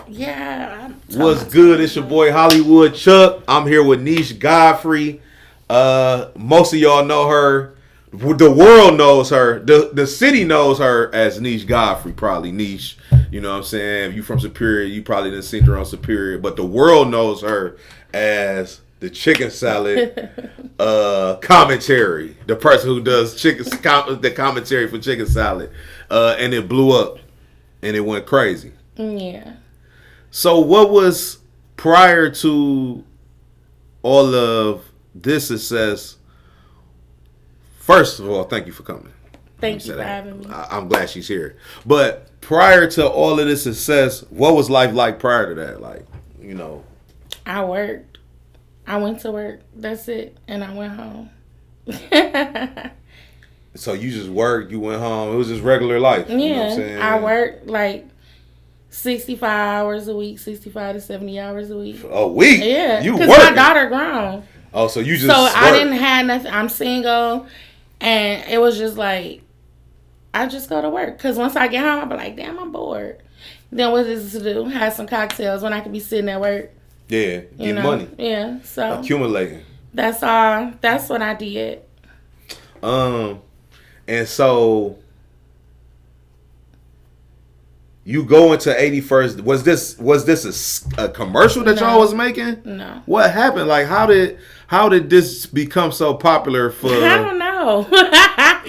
Yeah. What's good? It's your boy Hollywood Chuck. I'm here with Nish Godfrey. Most of y'all know her. The world knows her. The city knows her as Nish Godfrey, probably Nish. You know what I'm saying? If you from Superior, you probably didn't see her on Superior. But the world knows her as the chicken salad commentary. The person who does the commentary for chicken salad. And it blew up. And it went crazy. Yeah. So what was prior to all of this success? First of all, thank you for coming. Thank you for having me. I'm glad she's here. But prior to all of this success, what was life like prior to that? Like, you know. I worked. I went to work. That's it. And I went home. So you just worked, you went home. It was just regular life. Yeah. You know what I'm saying? I worked like 65 hours a week, 65 to 70 hours a week. A week? Yeah. You because working? my daughter grown. Oh, so you just So worked. I didn't have nothing. I'm single. And it was just like, I just go to work. Because once I get home, I'll be like, damn, I'm bored. Then what is it to do? Have some cocktails when I could be sitting at work. Yeah, get money. Yeah, so. Accumulating. That's all. That's what I did. And so you go into 81st. Was this a commercial that y'all was making? No. What happened? Like how did this become so popular for? I don't know.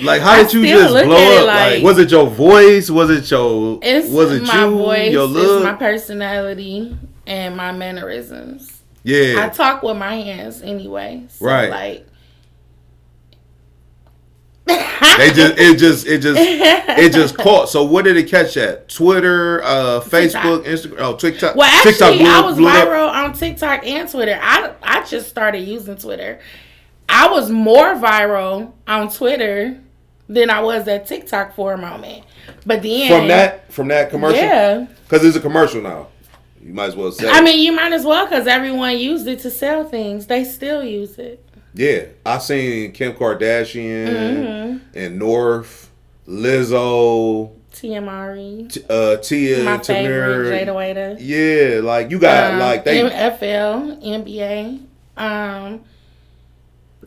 Like how did you just blow up? Like was it your voice? Was it your? Was it my you? Voice, your look? it's my personality and my mannerisms. Yeah. I talk with my hands anyway. So right. Like. It just caught. So what did it catch at? Twitter, Facebook, TikTok. Instagram, TikTok. Well, actually, TikTok I was viral on TikTok and Twitter. I just started using Twitter. I was more viral on Twitter than I was at TikTok for a moment. But then from that commercial, yeah, because it's a commercial now. You might as well sell it. I mean, you might as well because everyone used it to sell things. They still use it. Yeah, I seen Kim Kardashian and North, Lizzo, Tia Mari, Tia, my favorite, favorite, Jada Waiter. Yeah, like you got like they NFL, NBA,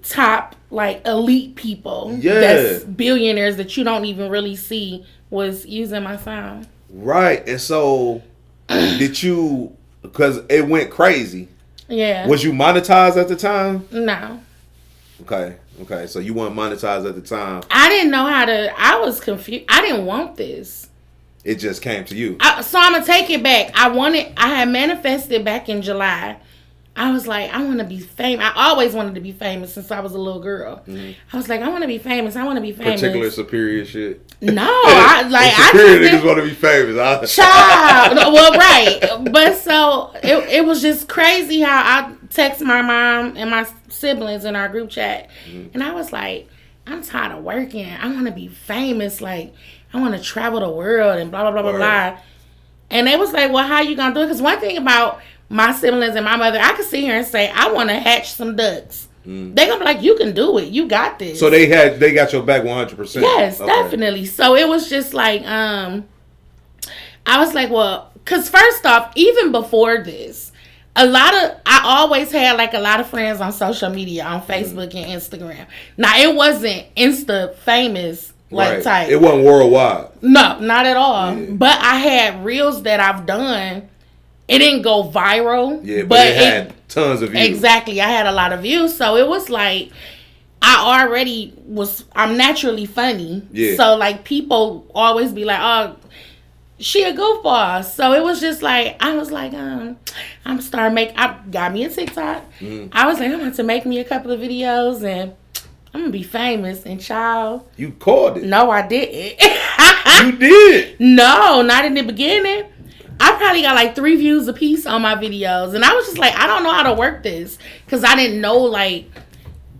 top like elite people. Yeah, that's billionaires that you don't even really see was using my sound. Right, and so did you? Because it went crazy. Yeah. Was you monetized at the time? No. Okay. So you weren't monetized at the time. I didn't know how to. I was confused. I didn't want this. It just came to you. So I'm gonna take it back. I had manifested back in July. I was like, I want to be famous. I always wanted to be famous since I was a little girl. Mm-hmm. I was like, I want to be famous. I want to be famous. Particular Superior shit. No, I Superior niggas want to be famous. Child, well, right, but so it was just crazy how I text my mom and my siblings in our group chat, and I was like, I'm tired of working. I want to be famous. Like, I want to travel the world and blah blah blah blah blah. And they was like, well, how you gonna do it? Because one thing about my siblings and my mother, I could sit here and say, I want to hatch some ducks. They gonna be like, you can do it. You got this. So they got your back 100%. Yes, definitely. So it was just like, I was like, well, because first off, even before this, I always had like a lot of friends on social media, on Facebook and Instagram. Now it wasn't Insta famous like type. It wasn't worldwide. No, not at all. Yeah. But I had reels that I've done. It didn't go viral. Yeah, but it had tons of views. Exactly. I had a lot of views. So it was like, I'm naturally funny. Yeah. So like people always be like, oh, she a goofball. So it was just like, I was like, I got me a TikTok. I was like, I'm going to make me a couple of videos and I'm going to be famous. And child. You called it. No, I didn't. You did? No, not in the beginning. I probably got like 3 views a piece on my videos. And I was just like, I don't know how to work this. Because I didn't know, like,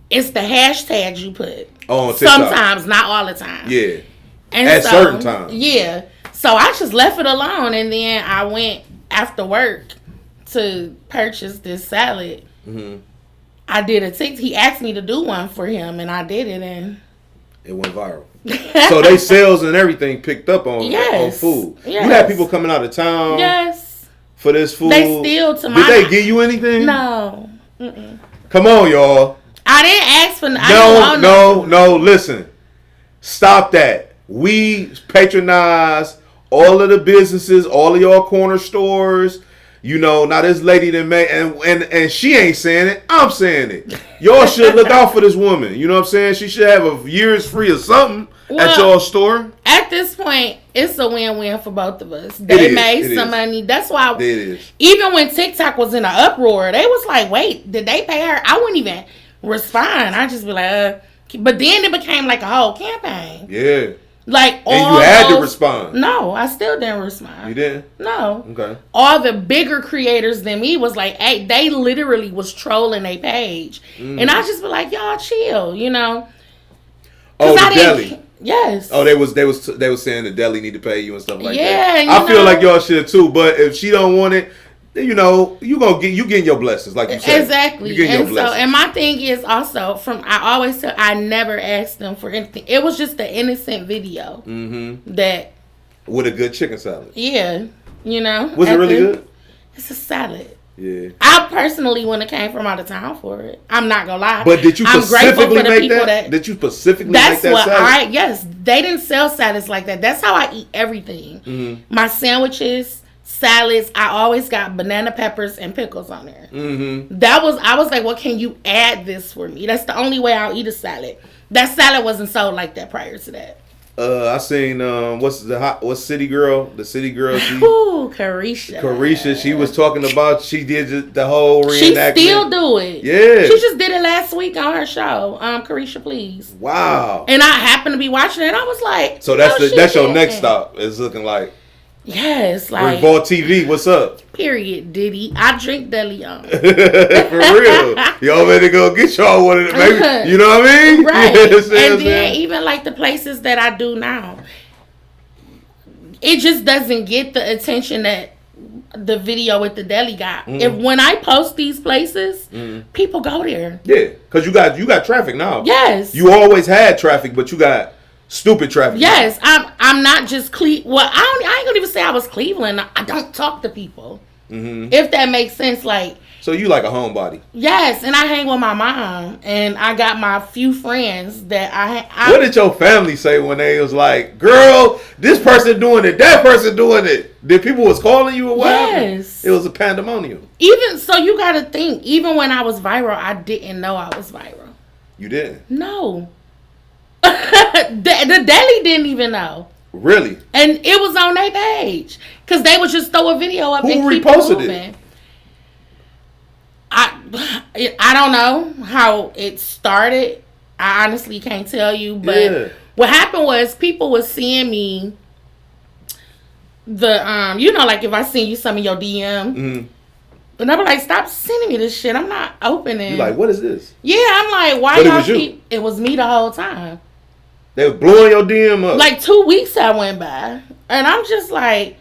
it's the hashtags you put. Oh, on TikTok. Sometimes, not all the time. Yeah. And at certain times. Yeah. So I just left it alone. And then I went after work to purchase this salad. Mm-hmm. I did a TikTok. He asked me to do one for him. And I did it. And it went viral. So they sales and everything picked up on food. Yes. You had people coming out of town. Yes. for this food? They still to my. Did they give you anything? No. Mm-mm. Come on, y'all. I didn't ask for. No. Listen, stop that. We patronize all of the businesses, all of y'all corner stores. You know, now this lady that made and she ain't saying it. I'm saying it. Y'all should look out for this woman. You know what I'm saying? She should have a year's free or something at y'all store. At this point, it's a win-win for both of us. They made some money. That's why. It is. Even when TikTok was in an uproar, they was like, "Wait, did they pay her?" I wouldn't even respond. I just be like, But then it became like a whole campaign. Yeah. Like all and you had to respond. No, I still didn't respond. You didn't? No. Okay. All the bigger creators than me was like, hey, they literally was trolling their page, and I just be like, y'all chill, you know. Oh, the deli. Yes. Oh, they was saying the deli need to pay you and stuff like that. Yeah. I feel like y'all should too, but if she don't want it, you know, you getting your blessings, like you said. Exactly. You getting your blessings. And my thing is also I always tell, I never asked them for anything. It was just an innocent video that with a good chicken salad. Yeah, you know. Was it really good? It's a salad. Yeah. I personally wouldn't have came from out of town for it. I'm not gonna lie. But did you specifically make that? Did you specifically make that salad? Yes, they didn't sell salads like that. That's how I eat everything. My sandwiches, salads, I always got banana peppers and pickles on there. I was like, what can you add this for me? That's the only way I'll eat a salad. That salad wasn't sold like that prior to that. I seen what's City Girl? The City Girl. Carisha. She was talking about, she did the whole reenactment. She still do it. Yeah. She just did it last week on her show. Carisha, please. Wow. And I happened to be watching it, and I was like, so that's your next stop. It's looking like. Yes, like Revolt TV. What's up? Period, Diddy. I drink Deli on. For real. Y'all better go get y'all one of them. Maybe, you know what I mean? Right. And then even like the places that I do now, it just doesn't get the attention that the video with the deli got. When I post these places, people go there. Yeah, because you got traffic now. Yes. You always had traffic, but you got stupid traffic. Yes, I'm not just Well, I ain't gonna even say I was Cleveland. I don't talk to people. If that makes sense, like. So you like a homebody? Yes, and I hang with my mom, and I got my few friends that I what did your family say when they was like, "Girl, this person doing it, that person doing it"? Did people was calling you or what? Yes, it was a pandemonium. Even so, you got to think. Even when I was viral, I didn't know I was viral. You didn't? No. The deli didn't even know. Really? And it was on their page because they would just throw a video up. Who and keep reposted moving. It? I don't know how it started. I honestly can't tell you, but what happened was people was seeing me. You know, like if I send you some of your DM. And I be like, stop sending me this shit. I'm not opening. You like, what is this? Yeah, I'm like, why y'all keep... It was me the whole time. They were blowing your DM up. Like 2 weeks I went by. And I'm just like...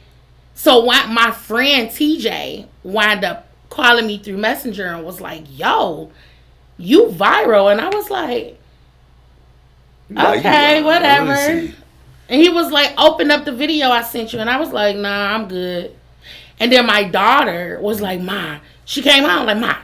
So my friend TJ wound up calling me through Messenger and was like, yo, you viral. And I was like, okay, whatever. And he was like, open up the video I sent you. And I was like, nah, I'm good. And then my daughter was like, Ma, she came out like, Ma,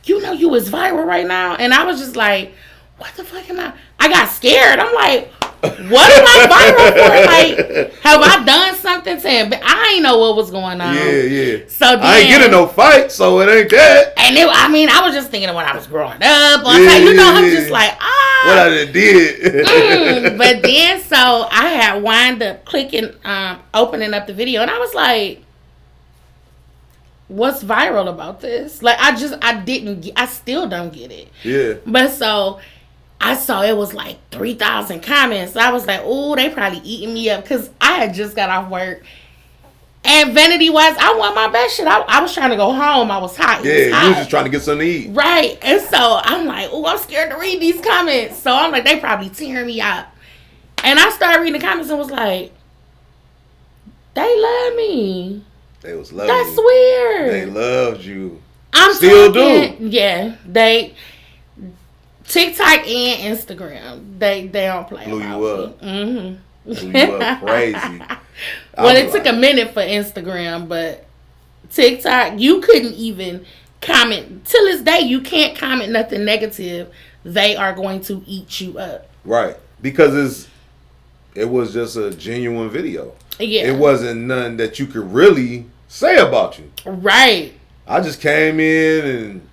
you know you was viral right now? And I was just like, what the fuck am I got scared. I'm like, what am I viral for? Like, have I done something to him? But I ain't know what was going on. Yeah. So then, I ain't getting no fight, so it ain't that. And I was just thinking of when I was growing up. I'm just like, what I done did. But then, so I had wind up clicking, opening up the video, and I was like, what's viral about this? Like, I still don't get it. Yeah. But so I saw it was like 3,000 comments. I was like, oh, they probably eating me up because I had just got off work. And vanity wise, I want my best shit. I was trying to go home. I was hot. Yeah, you was just trying to get something to eat. Right. And so I'm like, oh, I'm scared to read these comments. So I'm like, they probably tearing me up. And I started reading the comments and was like, they love me. They was loving That's weird. They loved you. I'm still do. Yeah. TikTok and Instagram, they don't play. Blew you up. Blew you up crazy. Well, it took a minute for Instagram, but TikTok, you couldn't even comment. Till this day, you can't comment nothing negative. They are going to eat you up. Right. Because it was just a genuine video. Yeah. It wasn't nothing that you could really say about you. Right. I just came in and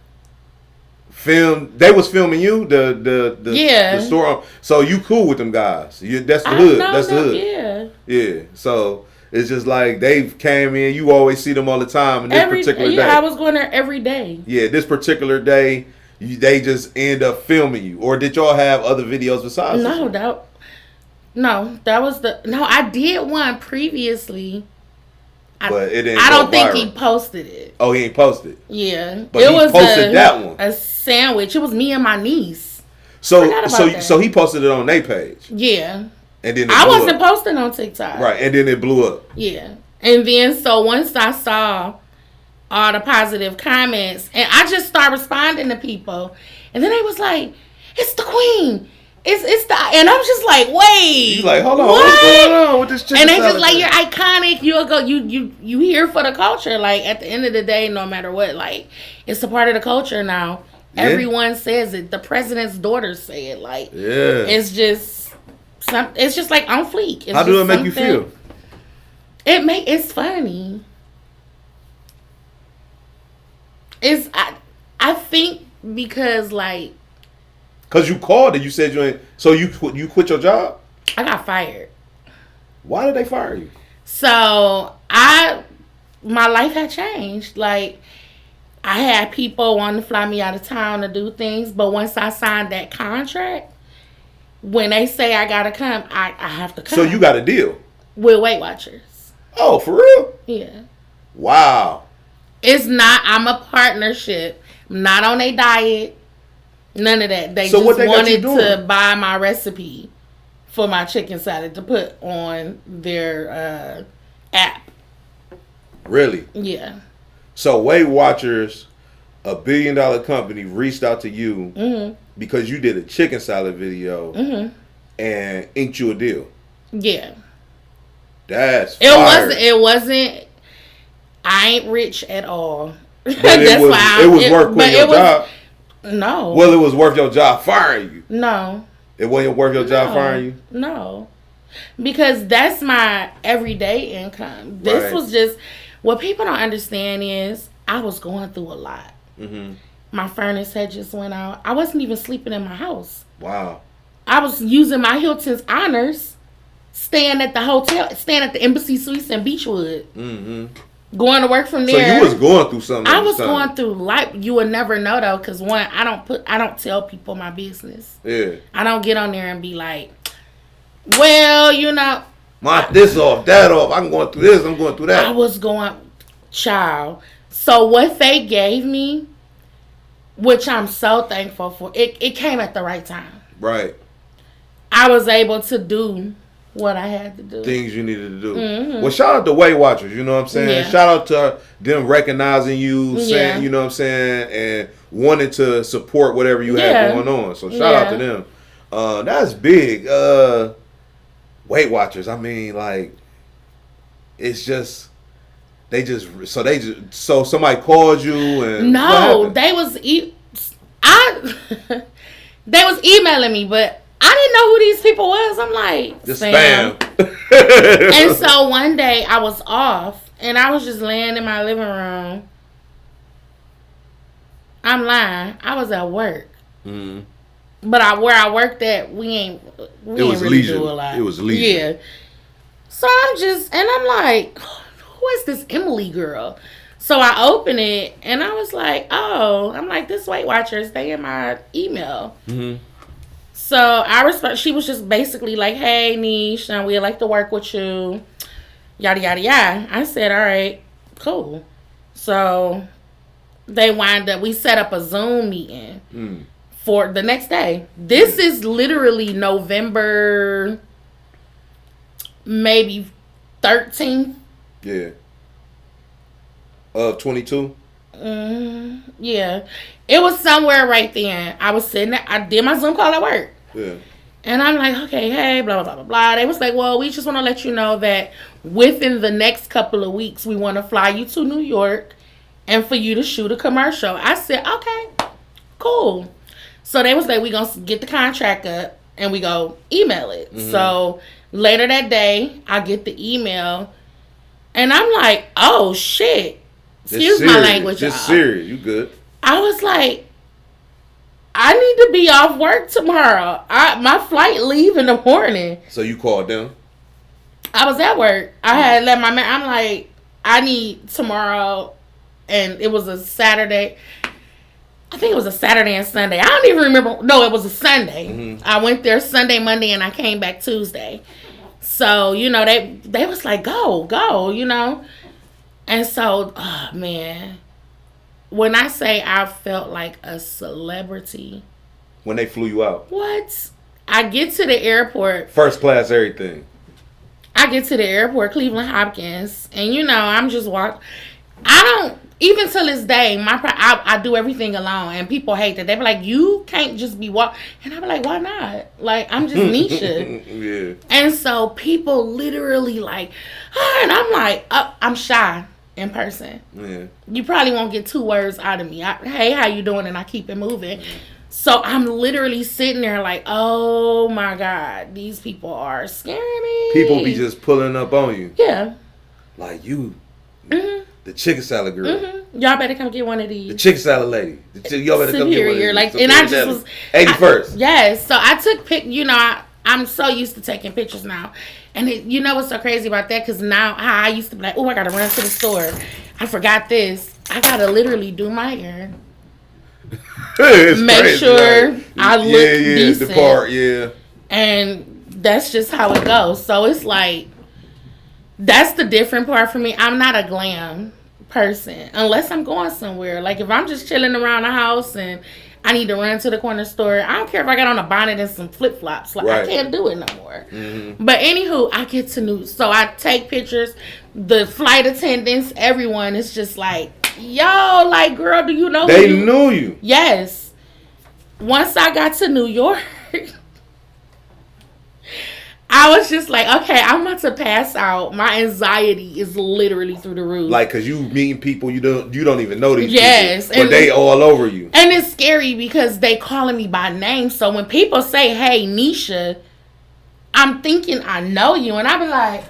filmed. They was filming you, the store. So you cool with them guys. That's the hood. That's the hood. Yeah. Yeah. So it's just like they came in. You always see them all the time. And this particular day. Yeah, I was going there every day. Yeah, this particular day, they just end up filming you. Or did y'all have other videos besides this? That was I did one previously. But it didn't I don't think viral. He posted it. Oh, he ain't posted. Yeah, but he posted that one. A sandwich. It was me and my niece. So he posted it on their page. Yeah. And then I wasn't posting on TikTok. Right, and then it blew up. Yeah, and then so once I saw all the positive comments, and I just started responding to people, and then they was like, "It's the queen." It's the, and I'm just like, wait. You like, hold on, what's going on with this chicken? And they just like, you're iconic. You'll go. You here for the culture. Like at the end of the day, no matter what, like it's a part of the culture now. Yeah. Everyone says it. The president's daughters say it. Like, yeah, it's just it's just like on fleek. It's How do it make you feel? It's funny. I think because like. Because you called and you said you ain't. So you quit your job? I got fired. Why did they fire you? So my life had changed. Like I had people wanting to fly me out of town to do things, but once I signed that contract, when they say I gotta come, I have to come. So you got a deal with Weight Watchers. Oh, for real? Yeah. Wow. It's not. I'm a partnership. I'm not on a diet. None of that. They just wanted to buy my recipe for my chicken salad to put on their app. Really? Yeah. So Weight Watchers, a $1 billion company, reached out to you because you did a chicken salad video and inked you a deal. Yeah. That's fire. It wasn't. I ain't rich at all. But it was worth quitting your job. No. Well, it was worth your job firing you. No. It wasn't worth your job firing you? No. Because that's my everyday income. This was just, what people don't understand is I was going through a lot. Mm-hmm. My furnace had just went out. I wasn't even sleeping in my house. Wow. I was using my Hilton's honors, staying at the Embassy Suites in Beachwood. Mm-hmm. Going to work from there. So you was going through something. I was going through life. You would never know though, because one, I don't tell people my business. Yeah. I don't get on there and be like, well, this off, that off. I'm going through this. I'm going through that. I was going, child. So what they gave me, which I'm so thankful for, it came at the right time. Right. I was able to do what I had to do. Things you needed to do. Mm-hmm. Well, shout out to Weight Watchers, you know what I'm saying? Yeah. Shout out to them recognizing you, saying, you know what I'm saying, and wanting to support whatever you have going on. So shout out to them. That's big. Weight Watchers, I mean, like, it's just, so somebody called you and no, they was they was emailing me, but I didn't know who these people was. I'm like, just spam. And so one day I was off and I was just laying in my living room. I'm lying. I was at work. Mm-hmm. But where I worked at, we ain't really do a lot. It was leisure. Yeah. So I'm like, who is this Emily girl? So I open it and I was like, oh, I'm like, this Weight Watchers, they in my email. Mm-hmm. So I respect. She was just basically like, "Hey, Nish, we'd like to work with you." Yada yada yada. I said, "All right, cool." So we set up a Zoom meeting for the next day. This is literally November, maybe 13th. Yeah. Of 22. Yeah, it was somewhere right then. I was sitting there. I did my Zoom call at work. Yeah. And I'm like, okay, hey, blah, blah, blah, blah. They was like, well, we just want to let you know that within the next couple of weeks, we want to fly you to New York and for you to shoot a commercial. I said, okay, cool. So they was like, we going to get the contract up and we go email it. Mm-hmm. So later that day, I get the email and I'm like, oh, shit. Excuse my language, y'all. Just serious. You good. I was like, I need to be off work tomorrow. My flight leave in the morning. So you called them? I was at work. I had let my man. I'm like, I need tomorrow, and it was a Saturday. I think it was a Saturday and Sunday. I don't even remember. No, it was a Sunday. Mm-hmm. I went there Sunday, Monday, and I came back Tuesday. So they was like, go, and so, oh man. When I say I felt like a celebrity. When they flew you out. What? I get to the airport. First class, everything. I get to the airport, Cleveland Hopkins. And, I'm just walking. I don't, even till this day, I do everything alone. And people hate that. They be like, you can't just be walking. And I be like, why not? Like, I'm just Nisha. Yeah. And so people literally like, and I'm like, I'm shy. In person. Yeah. You probably won't get 2 words out of me. Hey, how you doing? And I keep it moving. So I'm literally sitting there like, oh my God, these people are scaring me. People be just pulling up on you. Yeah. Like you, the chicken salad girl. Mm-hmm. Y'all better come get one of these. The chicken salad lady. Y'all better come get one of these. Like, and I just was 81st. Yes. So I took I'm so used to taking pictures now. And what's so crazy about that? Because now I used to be like, oh, I got to run to the store. I forgot this. I got to literally do my hair. Make crazy, sure right? I look decent. The part, yeah. And that's just how it goes. So it's like, that's the different part for me. I'm not a glam person unless I'm going somewhere. Like if I'm just chilling around the house and I need to run to the corner store. I don't care if I got on a bonnet and some flip-flops. Like, right. I can't do it no more. Mm-hmm. But anywho, I get to so I take pictures. The flight attendants, everyone is just like, yo, like, girl, do you know who They knew you. Yes. Once I got to New York, I was just like, okay, I'm about to pass out. My anxiety is literally through the roof. Like, cause you meeting people you don't even know these people, but they all over you. And it's scary because they calling me by name. So when people say, "Hey, Nisha," I'm thinking I know you, and I be like,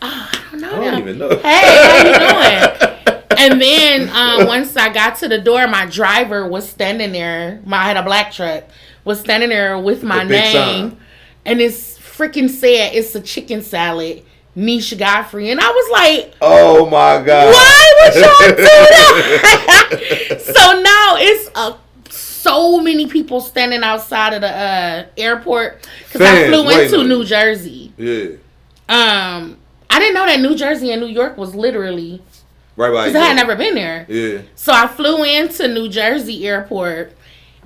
"Oh, I don't know them. I don't even know." Hey, how you doing? And then once I got to the door, my driver was standing there. I had a black truck. Was standing there with my name, and it's freaking said it's a chicken salad, Nish Godfrey. And I was like, oh my God. Why would y'all do that? So now it's so many people standing outside of the airport. Because I flew into New Jersey. Yeah. I didn't know that New Jersey and New York was literally. Right by. Because I had never been there. Yeah. So I flew into New Jersey airport.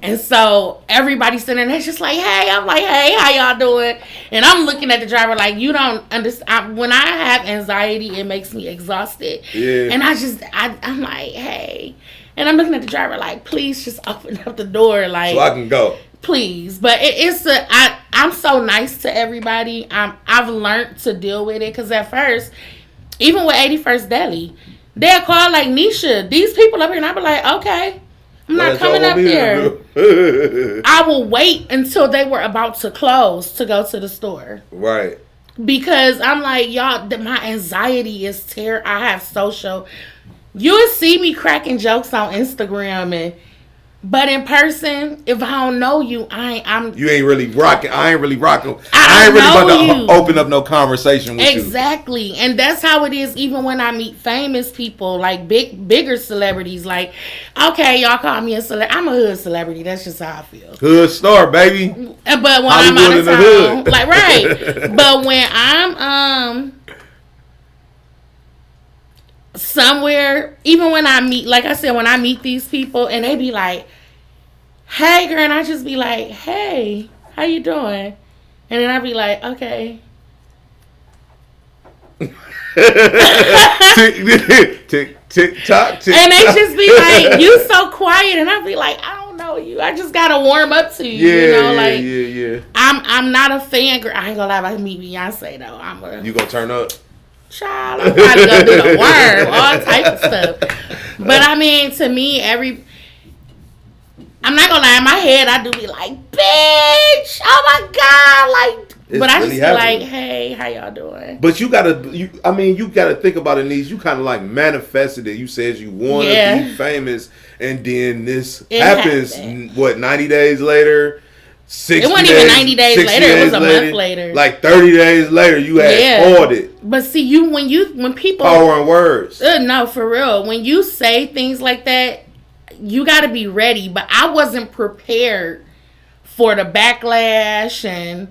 And so everybody's sitting there just like, hey, I'm like, hey, how y'all doing? And I'm looking at the driver like, you don't understand. When I have anxiety, it makes me exhausted. Yeah. And I'm like, hey. And I'm looking at the driver like, please just open up the door. Like, so I can go. Please. But I'm so nice to everybody. I've learned to deal with it. Because at first, even with 81st Deli, they'll call like, Nisha, these people up here. And I'll be like, okay. I'm not coming up there. I will wait until they were about to close to go to the store. Right. Because I'm like, y'all, my anxiety is terrible. I have social. You'll see me cracking jokes on Instagram but in person, if I don't know you, you ain't really rocking. I ain't really rocking. I ain't really about to open up no conversation with you. Exactly. And that's how it is even when I meet famous people, like bigger celebrities. Like, okay, y'all call me a celebrity. I'm a hood celebrity. That's just how I feel. Hood star, baby. But when I'm out of town, like, right. But when I'm somewhere, even when I meet, like I said, when I meet these people and they be like, hey girl, and I just be like, hey, how you doing? And then I be like, okay. tick, tick, tock, tick. And they just be like, you so quiet. And I be like, I don't know know you. I just gotta warm up to you. Yeah, you know, like yeah. I'm not a fan girl. I ain't gonna lie about me Beyonce though. You gonna turn up? Child, I'm probably gonna do the worm, all type of stuff. But I mean, to me, I'm not gonna lie, in my head I do be like, bitch, oh my god, like. It's but I really just feel like, hey, how y'all doing? But you gotta think about it, Niece. You kind of like manifested it. You said you want to be famous, and then this happens. What, 90 days later? 60 it wasn't days, even 90 days later. It was a month later. Like 30 days later, you had poured it. But see, when people power in words. No, for real. When you say things like that, you got to be ready. But I wasn't prepared for the backlash and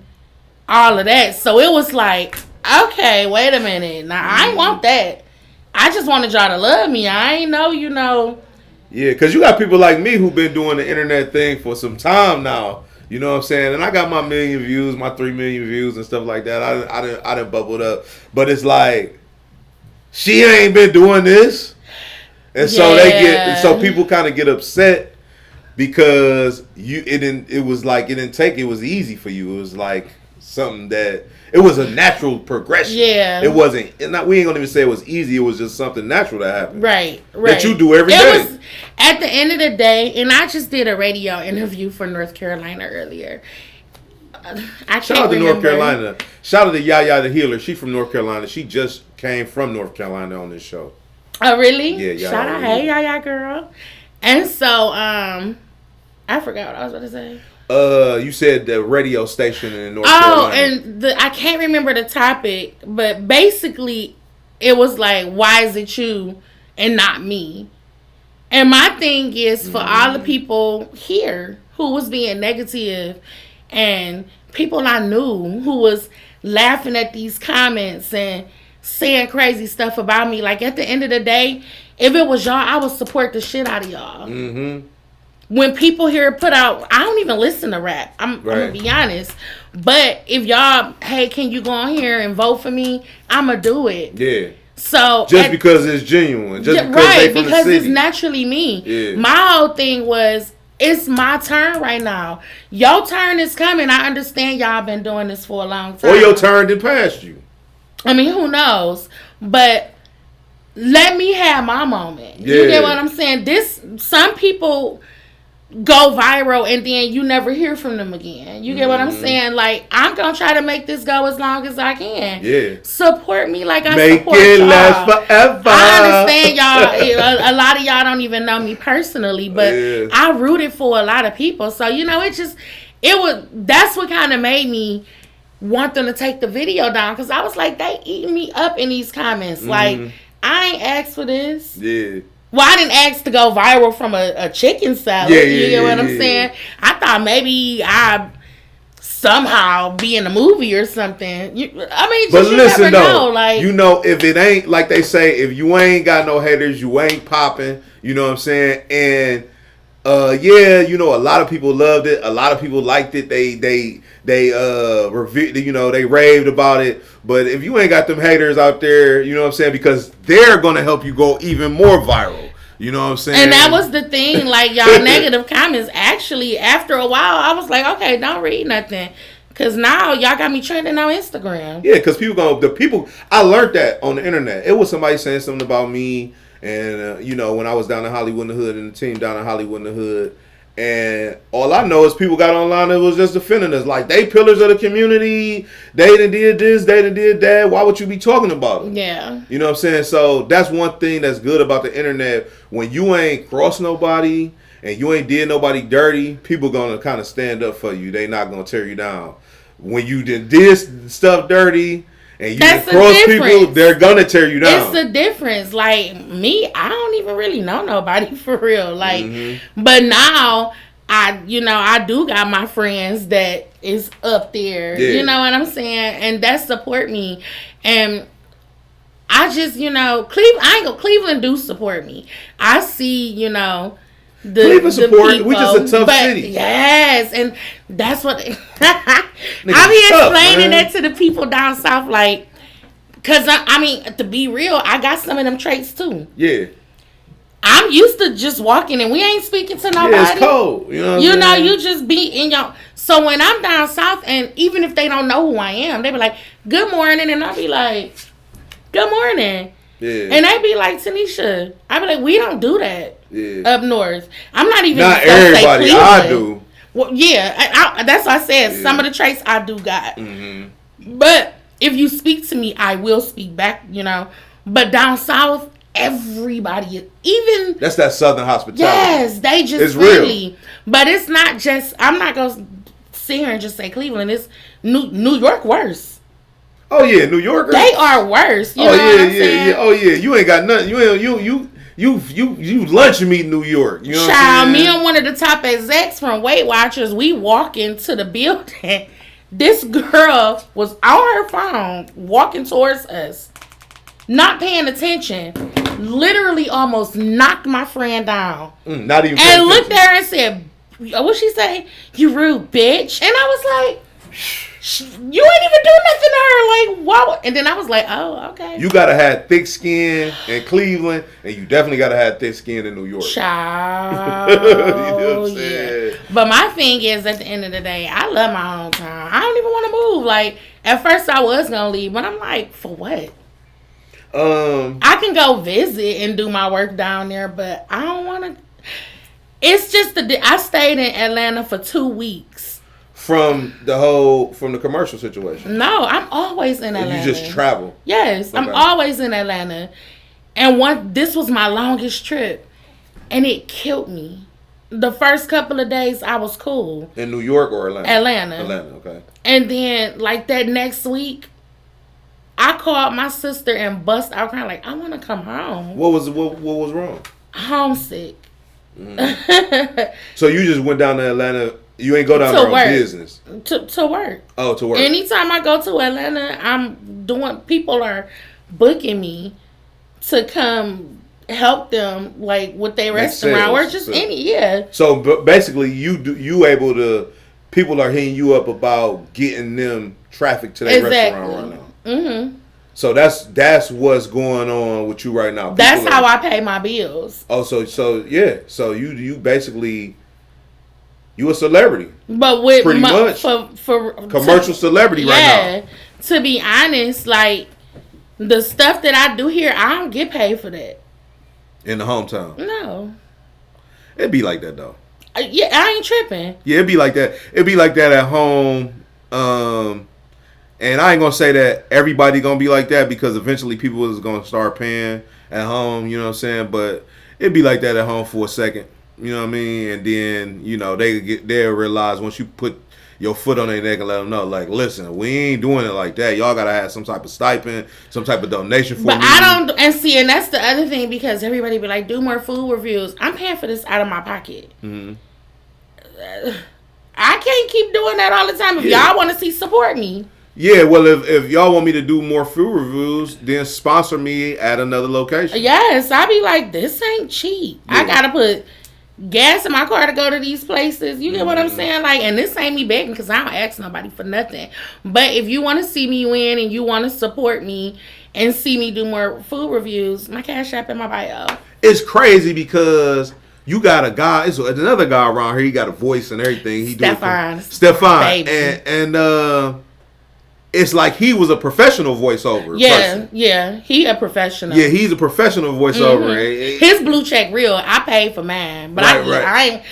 all of that. So it was like, okay, wait a minute. Now, I ain't want that. I just wanted y'all to love me. I ain't know, Yeah, because you got people like me who've been doing the internet thing for some time now. You know what I'm saying? And I got my 1 million views, my 3 million views and stuff like that. I done bubbled up. But it's like, she ain't been doing this. And so people kind of get upset because it was easy for you. It was like something that it was a natural progression. Yeah. It wasn't we ain't gonna even say it was easy, it was just something natural that happened. Right. That you do every day. Was, at the end of the day, and I just did a radio interview for North Carolina earlier. Shout out to North Carolina. Shout out to Yaya the Healer. She's from North Carolina. She just came from North Carolina on this show. Oh, really? Yeah, Yaya. Shout out, hey, Yaya girl. And so, I forgot what I was about to say. You said the radio station in North Carolina. Oh, and I can't remember the topic, but basically, it was like, why is it you and not me? And my thing is for all the people here who was being negative and people I knew who was laughing at these comments and saying crazy stuff about me. Like, at the end of the day, if it was y'all, I would support the shit out of y'all. Mm-hmm. When people here put out, I don't even listen to rap. I'm going to be honest. But if y'all, hey, can you go on here and vote for me? I'm going to do it. Yeah. So just because it's genuine. Just because they from because the city. It's naturally me. Yeah. My whole thing was, it's my turn right now. Your turn is coming. I understand y'all been doing this for a long time. Or your turn did past you. I mean, who knows? But let me have my moment. Yeah. You get what I'm saying? Some people go viral and then you never hear from them again. You get what I'm saying? Like, I'm gonna try to make this go as long as I can. Yeah. Support me like I make support it y'all. Last forever. I understand y'all. A lot of y'all don't even know me personally, but I rooted for a lot of people. So that's what kind of made me want them to take the video down, because I was like, they eating me up in these comments. Like, I ain't asked for this. Yeah. Well, I didn't ask to go viral from a chicken salad. You get what I'm saying? I thought maybe I somehow be in a movie or something. But listen, never know. Like, if it ain't, like they say, if you ain't got no haters, you ain't popping. You know what I'm saying? And a lot of people loved it. A lot of people liked it. They reviewed, they raved about it. But if you ain't got them haters out there, you know what I'm saying? Because they're going to help you go even more viral. You know what I'm saying? And that was the thing, like, y'all negative comments. Actually, after a while, I was like, okay, don't read nothing. Because now y'all got me trending on Instagram. Yeah, because I learned that on the internet. It was somebody saying something about me. And, when I was down in Hollywood in the Hood and the team down in Hollywood in the Hood. And all I know is people got online that was just defending us. Like, they pillars of the community. They done did this. They done did that. Why would you be talking about it? Yeah. You know what I'm saying? So that's one thing that's good about the internet. When you ain't crossed nobody and you ain't did nobody dirty, people going to kind of stand up for you. They not going to tear you down. When you did stuff dirty and you cross people, they're going to tear you down. It's a difference. Like, me, I don't even really know nobody for real. Like, but now I do got my friends that is up there. Yeah. You know what I'm saying? And that support me. And I just, Cleveland do support me. I see, Cleveland support. We just a tough city. Yes, and that's what I be explaining that to the people down south, like, because to be real, I got some of them traits too. Yeah. I'm used to just walking and we ain't speaking to nobody. Yeah, it's cold. You know you just be in your... So when I'm down south, and even if they don't know who I am, they be like, good morning. And I'll be like, good morning. Yeah. And they be like, Tanisha. I be like, we don't do that up north. I'm not even... Not everybody. I do. Well, yeah. That's what I said. Yeah. Some of the traits I do got. Mm-hmm. But if you speak to me, I will speak back, you know. But down south... Everybody, even that's that southern hospitality. Yes, they just it's friendly. Real. But it's not just. I'm not gonna sit here and just say Cleveland. It's New York worse. Oh yeah, New Yorkers. They are worse. You know yeah, what I'm saying? yeah. Oh yeah, you ain't got nothing. You lunch meet New York. You know Child, me and one of the top execs from Weight Watchers, we walk into the building. This girl was on her phone walking towards us. Not paying attention, literally almost knocked my friend down. Not even. And looked at her and said, "What she say? You rude bitch." And I was like, "You ain't even do nothing to her." Like, wow. And then I was like, "Oh, okay." You gotta have thick skin in Cleveland, and you definitely gotta have thick skin in New York. Child. You know what I'm saying? But my thing is, at the end of the day, I love my hometown. I don't even want to move. Like, at first I was gonna leave, but I'm like, for what? I can go visit and do my work down there, but I don't want to. It's just I stayed in Atlanta for 2 weeks. From the commercial situation? No, I'm always in Atlanta. You just travel? Yes, okay. I'm always in Atlanta. And this was my longest trip, and it killed me. The first couple of days, I was cool. In New York or Atlanta? Atlanta, okay. And then, like, that next week, I called my sister and bust out crying like, I want to come home. What was wrong? Homesick. So you just went down to Atlanta. You ain't go down there on business. To work. Oh, to work. Anytime I go to Atlanta, people are booking me to come help them, like, with their restaurant or just So basically, people are hitting you up about getting them traffic to their restaurant right now. Mm-hmm. So that's what's going on with you right now. That's how I pay my bills. Oh, so you basically you a celebrity, but with pretty much for commercial celebrity right now. To be honest, like the stuff that I do here, I don't get paid for that in the hometown. No, it'd be like that though. Yeah, I ain't tripping. Yeah, it'd be like that. It'd be like that at home. And I ain't gonna say that everybody gonna be like that because eventually people is gonna start paying at home, you know what I'm saying? But it'd be like that at home for a second, you know what I mean? And then, you know, they'll realize once you put your foot on their neck and let them know, like, listen, we ain't doing it like that. Y'all gotta have some type of stipend, some type of donation for me. But I don't, and see, and that's the other thing because everybody be like, do more food reviews. I'm paying for this out of my pocket. Mm-hmm. I can't keep doing that all the time. If y'all want to support me. Yeah, well, if y'all want me to do more food reviews, then sponsor me at another location. Yes, I be like, this ain't cheap. Yeah. I gotta put gas in my car to go to these places. You get what I'm saying? Like, and this ain't me begging because I don't ask nobody for nothing. But if you want to see me win and you want to support me and see me do more food reviews, my Cash App in my bio. It's crazy because you got a guy. It's another guy around here. He got a voice and everything. He Stefan, and it's like he was a professional voiceover. Yeah, he a professional. Yeah, he's a professional voiceover. Mm-hmm. His blue check real. I paid for mine, but I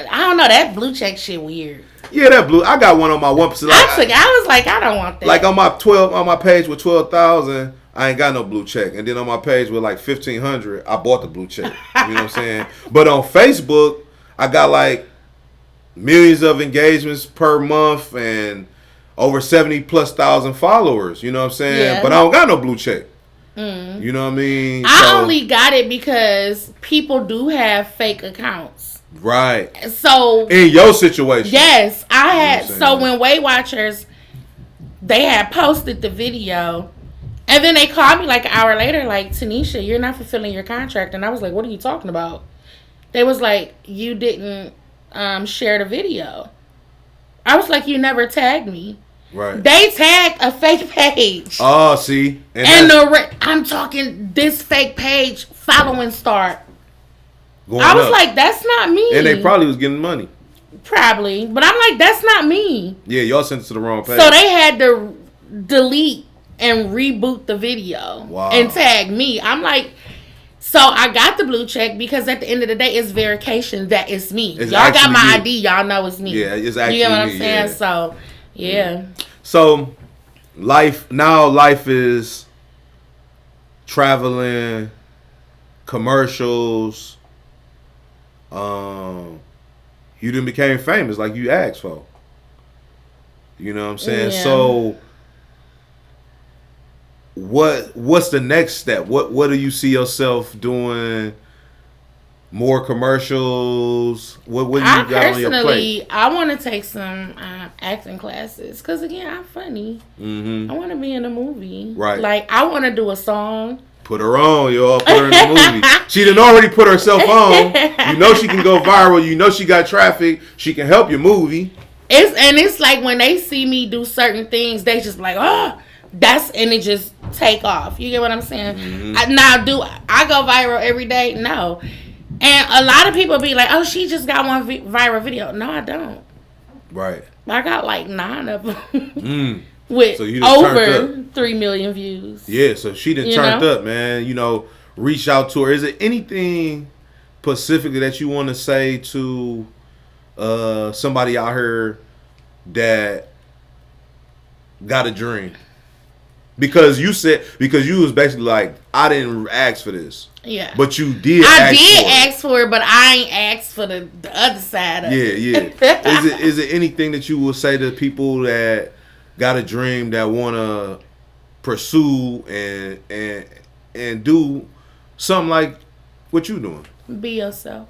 don't know, that blue check shit weird. Yeah, that blue. I got one on my 1%. I was like, I don't want that. Like on my page with 12,000, I ain't got no blue check, and then on my page with like 1,500, I bought the blue check. You know what I'm saying? But on Facebook, I got like millions of engagements per month and over 70,000+ followers, you know what I'm saying? Yeah. But I don't got no blue check. Mm. You know what I mean? I only got it because people do have fake accounts. Right. So in your situation. Yes. I had, so when Weight Watchers, they had posted the video and then they called me like an hour later like, Tanisha, you're not fulfilling your contract. And I was like, what are you talking about? They was like, you didn't share the video. I was like, you never tagged me. Right. They tagged a fake page. Oh, see. And I'm talking this fake page following start going I was up. like, that's not me. And they probably was getting money. Probably. But I'm like, that's not me. Yeah, y'all sent it to the wrong page. So they had to delete and reboot the video. Wow. And tag me. I'm like, so I got the blue check because at the end of the day, it's verification that it's me. It's y'all got my you. ID. Y'all know it's me. Yeah, it's actually you get what I'm me, saying? yeah. So, yeah. So, life is traveling, commercials. You done became famous like you asked for. You know what I'm saying? Yeah. So, what's the next step? What do you see yourself doing? More commercials? What do you got on your plate? I want to take some acting classes because again, I'm funny. Mm-hmm. I want to be in a movie. Right. Like I want to do a song. Put her on, y'all. Put her in the movie. She done already put herself on. You know she can go viral. You know she got traffic. She can help your movie. It's like when they see me do certain things, they just like, oh, and it just take off. You get what I'm saying? Mm-hmm. Do I go viral every day? No. And a lot of people be like, oh, she just got one viral video. No, I don't. Right. I got like 9 of them. With so over 3 million views. Yeah, so she done turned up, man. You know, reach out to her. Is there anything specifically that you want to say to somebody out here that got a dream? Because you was basically like, I didn't ask for this. Yeah. But you did ask for it, but I ain't asked for the other side of it. Yeah. Is it anything that you will say to people that got a dream that want to pursue and do something like what you doing? Be yourself.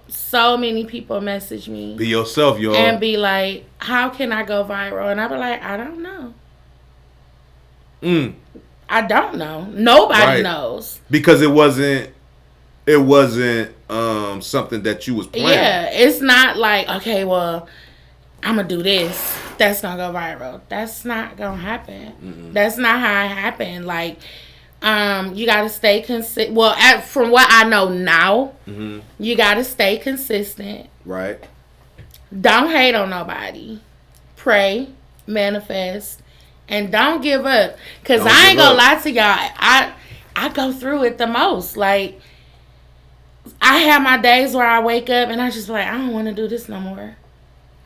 So many people message me. Be yourself, y'all. And be like, how can I go viral? And I be like, I don't know. I don't know. Nobody knows. Because it wasn't something that you was planning. Yeah, it's not like, okay, well, I'm going to do this. That's going to go viral. That's not going to happen. Mm-hmm. That's not how it happened. Like, you got to stay consistent. Well, from what I know now, you got to stay consistent. Right. Don't hate on nobody. Pray, manifest, and don't give up. Because I ain't going to lie to y'all. I go through it the most. Like, I have my days where I wake up and I just be like, I don't want to do this no more.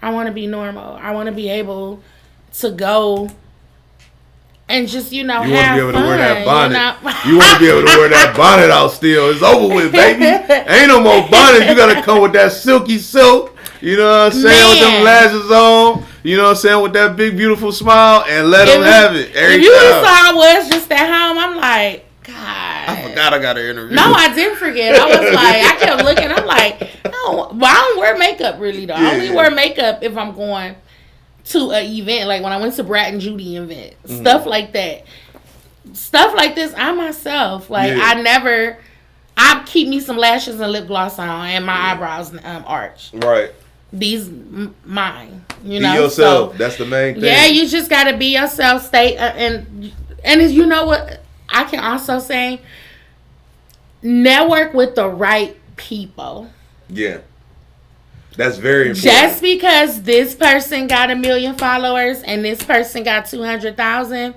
I want to be normal. I want to be able to go and just, you have want to be able fun, to wear that bonnet. You You want to be able to wear that bonnet out still. It's over with, baby. Ain't no more bonnet. You got to come with that silky silk. You know what I'm saying? With them lashes on. You know what I'm saying? With that big, beautiful smile. And let them have it. If you saw I was just at home, I'm like, God. I forgot I got an interview. No, I didn't forget. I was like, I kept looking. I'm like, no. Well, I don't wear makeup really, though. I only wear makeup if I'm going to an event. Like when I went to Brad and Judy event. Stuff like that. Stuff like this, I myself. Like, I keep me some lashes and lip gloss on and my eyebrows arch. Right. These mine. You be know? yourself. So, that's the main thing. Yeah, you just got to be yourself. Stay. And you know what? I can also say, network with the right people. Yeah. That's very important. Just because this person got 1 million followers and this person got 200,000,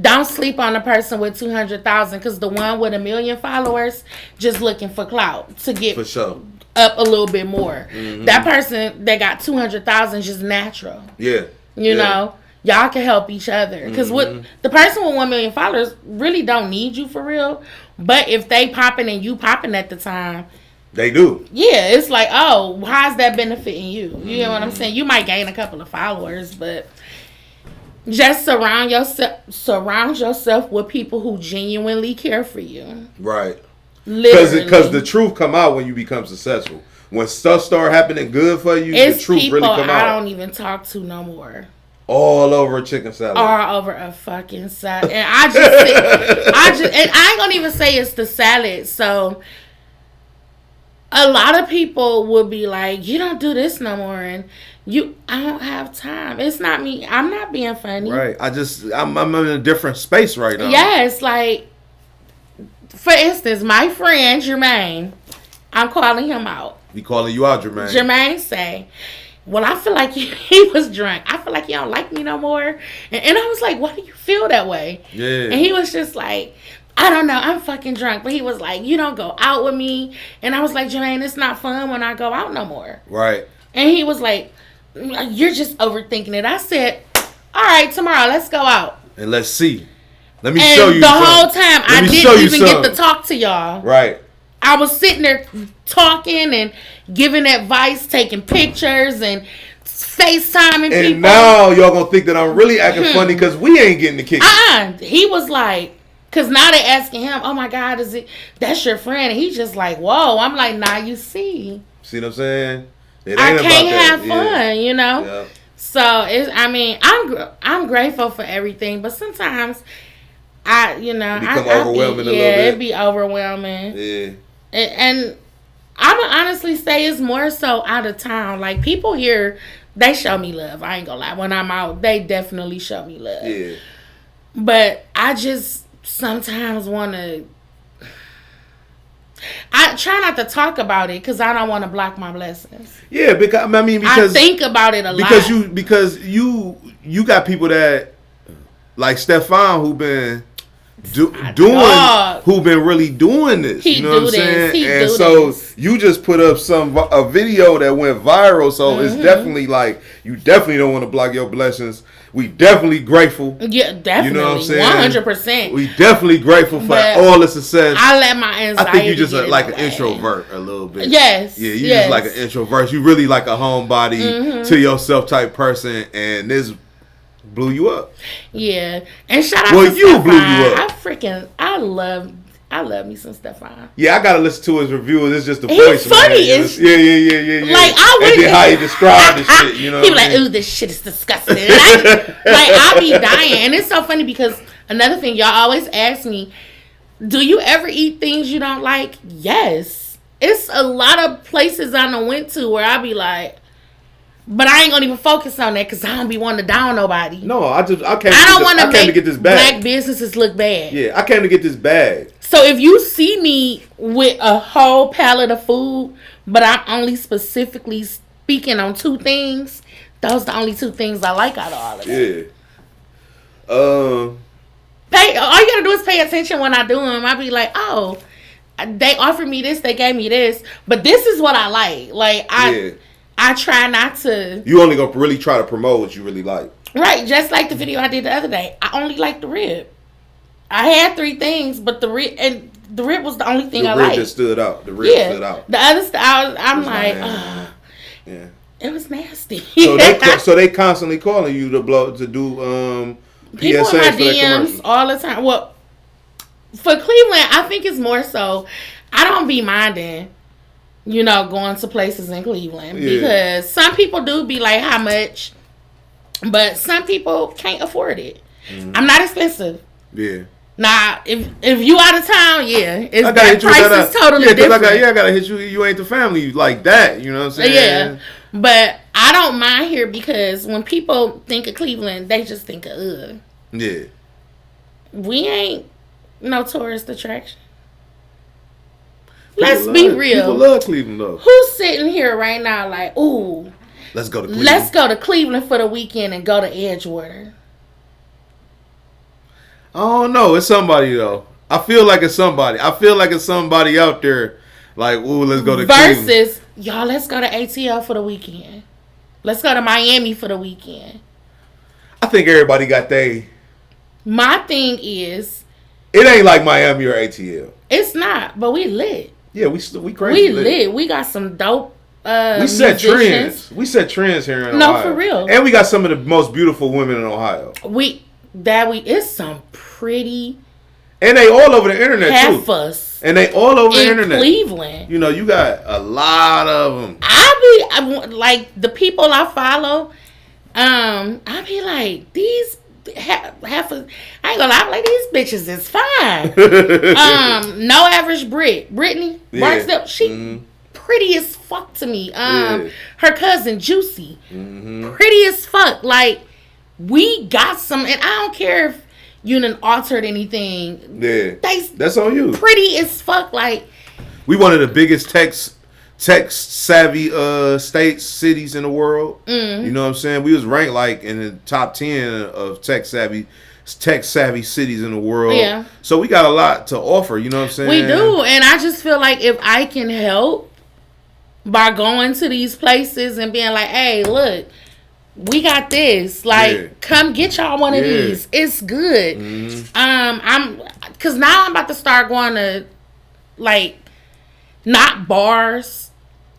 don't sleep on the person with 200,000 because the one with 1 million followers just looking for clout to get for sure up a little bit more. That person that got 200,000 is just natural. Yeah. You know? Y'all can help each other. Because the person with 1 million followers really don't need you for real. But if they popping and you popping at the time, they do. Yeah, it's like, oh, how's that benefiting you? You know what I'm saying? You might gain a couple of followers, but just surround yourself with people who genuinely care for you. Right. Literally. Because the truth come out when you become successful. When stuff start happening good for you, the truth really come out. I don't even talk to no more. All over a chicken salad. All over a fucking salad. And and I ain't gonna even say it's the salad. So a lot of people would be like, you don't do this no more, and I don't have time. It's not me. I'm not being funny. Right. I'm in a different space right now. Yes, like For instance, my friend Jermaine, I'm calling him out. He calling you out, Jermaine. Jermaine say, well, I feel like he was drunk. I feel like you don't like me no more. And I was like, why do you feel that way? Yeah. And he was just like, I don't know. I'm fucking drunk. But he was like, you don't go out with me. And I was like, Jermaine, it's not fun when I go out no more. Right. And he was like, you're just overthinking it. I said, all right, tomorrow, let's go out. And let's see. Let me show you the something. whole time, I didn't even get to talk to y'all. Right. I was sitting there talking and giving advice, taking pictures and FaceTiming people. And now y'all gonna think that I'm really acting funny because we ain't getting the kick. He was like, because now they asking him, oh my God, that's your friend? And he's just like, whoa. I'm like, nah, you see. See what I'm saying? It ain't I can't have fun, yeah. you know? Yeah. So, I'm grateful for everything, but sometimes it become overwhelming a little bit. It'd be overwhelming. Yeah. And I'm going to honestly say it's more so out of town. Like, people here, they show me love. I ain't going to lie. When I'm out, they definitely show me love. Yeah. But I just sometimes want to... I try not to talk about it because I don't want to block my blessings. Yeah, because I think about it a lot. Because you got people that, like Stefan, who been who been really doing this. You know what I'm saying? You just put up a video that went viral. So it's definitely like you definitely don't want to block your blessings. We definitely grateful. Yeah, definitely. You know what I'm saying? 100%. We definitely grateful for all the success. I let my anxiety. I think you just like an introvert a little bit. Yes. Yeah, you just like an introvert. You really like a homebody to yourself type person, and this blew you up. Yeah, and shout out to you Stefan. Blew you up. I love me some Stefan. Yeah, I gotta listen to his review. It's just the voice. He's funny. Yeah. Like I would. And then how he described the shit. You know, he be like, "Ooh, this shit is disgusting." And I'll be dying, and it's so funny because another thing y'all always ask me, do you ever eat things you don't like? Yes, it's a lot of places I done went to where I be like. But I ain't gonna even focus on that because I don't be wanting to down nobody. No, I came to get this bag. Black businesses look bad. Yeah, I came to get this bag. So if you see me with a whole palette of food, but I'm only specifically speaking on 2 things, those are the only 2 things I like out of all of them. Yeah. All you gotta do is pay attention when I do them. I be like, oh, they offered me this, they gave me this, but this is what I like. Like I try not to. You only gonna really try to promote what you really like. Right, just like the video I did the other day. I only like the rib. I had 3 things, but the rib was the only thing I liked. The rib just stood out. The rib stood out. The other stuff, I'm like, yeah. It was nasty. So they constantly calling you to do People PSA in my for DMs all the time. Well, for Cleveland, I think it's more so. I don't be minding. Going to places in Cleveland because some people do be like, how much? But some people can't afford it. Mm-hmm. I'm not expensive. Yeah. Now, if you out of town, that price is totally different. I gotta hit you. You ain't the family like that. You know what I'm saying? Yeah. But I don't mind here because when people think of Cleveland, they just think of ugh. Yeah. We ain't no tourist attraction. Let's be real. People love Cleveland, though. Who's sitting here right now like, ooh, let's go to Cleveland. Let's go to Cleveland for the weekend and go to Edgewater. I don't know. It's somebody, though. I feel like it's somebody. Out there like, ooh, let's go to Cleveland. Versus, y'all, let's go to ATL for the weekend. Let's go to Miami for the weekend. I think everybody got they. My thing is. It ain't like Miami or ATL. It's not, but we lit. Yeah, we crazy. We lit. We got some dope we set trends. We set trends here in Ohio. No, for real. And we got some of the most beautiful women in Ohio. It's some pretty. And they all over the internet too. Us. And they all over the internet. Cleveland. You got a lot of them. I like the people I follow. I be like these. Half of I ain't gonna lie, I'm like these bitches is fine. No average Brittany Barksdale, she pretty as fuck to me. Her cousin Juicy, pretty as fuck. Like we got some, and I don't care if you done altered anything. Yeah, that's on you. Pretty as fuck. Like, we one of the biggest tech savvy cities in the world. You know what I'm saying? We was ranked like in the top 10 of tech savvy cities in the world. Yeah. So we got a lot to offer, you know what I'm saying? We do. And I just feel like if I can help by going to these places and being like, hey, look, we got this. Like, come get y'all one of these. It's good. Cause now I'm about to start going to, like, not bars,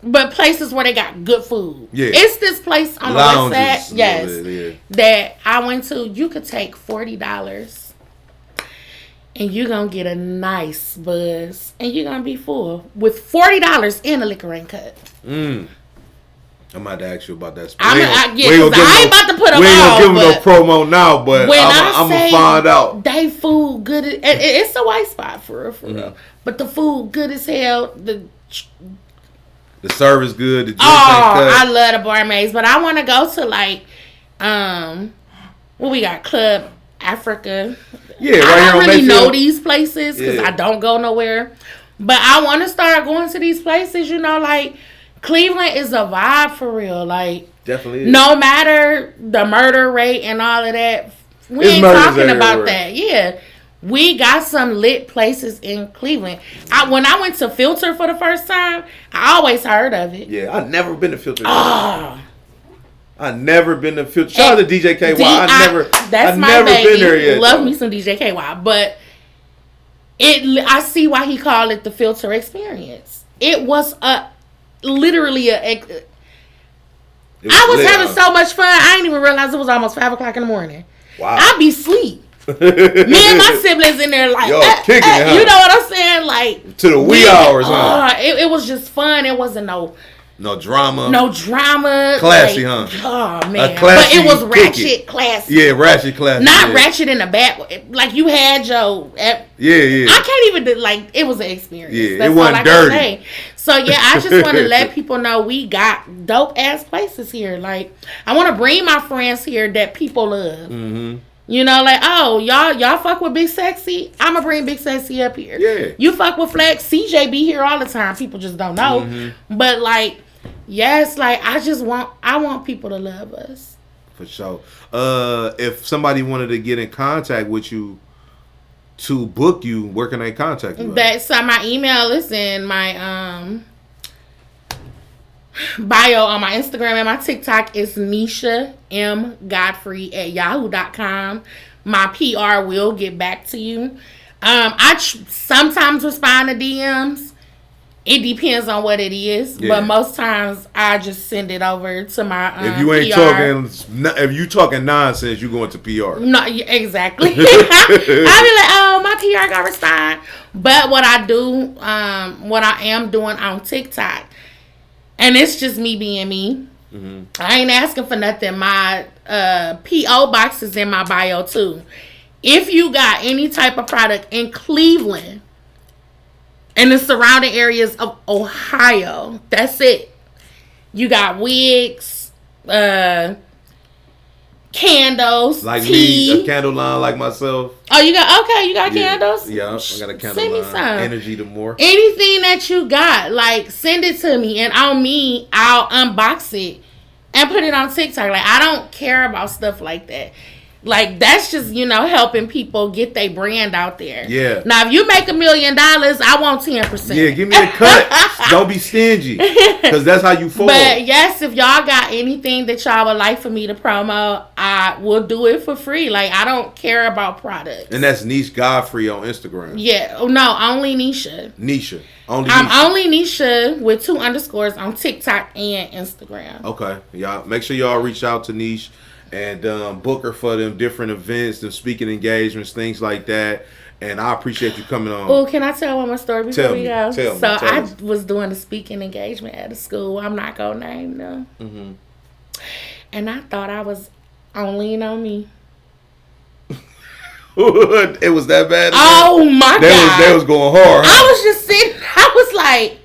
but places where they got good food. Yeah. It's this place on the west side, that I went to. You could take $40 and you're going to get a nice buzz and you're going to be full with $40 and the liquor ain't cut. I'm about to ask you about that. I ain't about to put them on. We ain't going to give them no promo now, but I'm going to find out. They food good. It's a white spot for real. But the food good as hell. The service good. The drinks I love the barmaids, but I want to go to like, what we got? Club Africa. Yeah, right I don't really know these places because I don't go nowhere. But I want to start going to these places. You know, like Cleveland is a vibe for real. Like, definitely is. No matter the murder rate and all of that, we ain't talking about that. Yeah. We got some lit places in Cleveland. When I went to Filter for the first time, I always heard of it. Yeah, I've never been to Filter. I've never been to Filter. Shout out to DJ KY. I've never been there yet. Love me some DJ KY, but I see why he called it the Filter experience. It was literally I was having so much fun. I didn't even realize it was almost 5:00 in the morning. Wow, I'd be asleep. Me and my siblings in there like, kicking it, huh? You know what I'm saying? Like to the wee hours, huh? It was just fun. It wasn't no drama. No drama. Classy, like, huh? Oh man, but it was ratchet, classy. Yeah, ratchet, classy. Not ratchet in the back. Like you had your. Yeah. I can't even it was an experience. Yeah, that's it wasn't dirty. So yeah, I just want to let people know we got dope ass places here. Like I want to bring my friends here that people love. Mm-hmm. You know, like, oh, y'all fuck with Big Sexy? I'm going to bring Big Sexy up here. Yeah. You fuck with Flex? CJ be here all the time. People just don't know. Mm-hmm. But, like, yes, like, I want people to love us. For sure. If somebody wanted to get in contact with you to book you, where can they contact you? So my email is in my bio on my Instagram and my TikTok is Nisha M Godfrey at yahoo.com. My PR will get back to you. I sometimes respond to DMs. It depends on what it is, but most times I just send it over to my if you ain't PR. if you talking nonsense, you going to PR. No, exactly. I be like, oh, my PR got respond. But what I do, what I am doing on TikTok. And it's just me being me. Mm-hmm. I ain't asking for nothing. My P.O. box is in my bio, too. If you got any type of product in Cleveland and the surrounding areas of Ohio, that's it. You got wigs, candles, like tea. Me, a candle line like myself. Oh, you got candles? Yeah, I got a candle send line. Me some. Energy the more. Anything that you got, like, send it to me. And on me, I'll unbox it and put it on TikTok. Like, I don't care about stuff like that. Like, that's just, helping people get their brand out there. Yeah. Now, if you make $1 million, I want 10%. Yeah, give me a cut. Don't be stingy. Because that's how you fall. But, yes, if y'all got anything that y'all would like for me to promote, I will do it for free. Like, I don't care about products. And that's Nish Godfrey on Instagram. Yeah. No, only Nisha. Nisha. I'm only Nisha with 2 underscores on TikTok and Instagram. Okay. Y'all make sure y'all reach out to Nish. And book her for them different events, them speaking engagements, things like that. And I appreciate you coming on. Oh, can I tell one more story before we go? Tell me. I was doing a speaking engagement at a school. I'm not going to name them. Mm-hmm. And I thought I was on Lean On Me. It was that bad? Oh, my God. They was going hard. Huh? I was just sitting. I was like.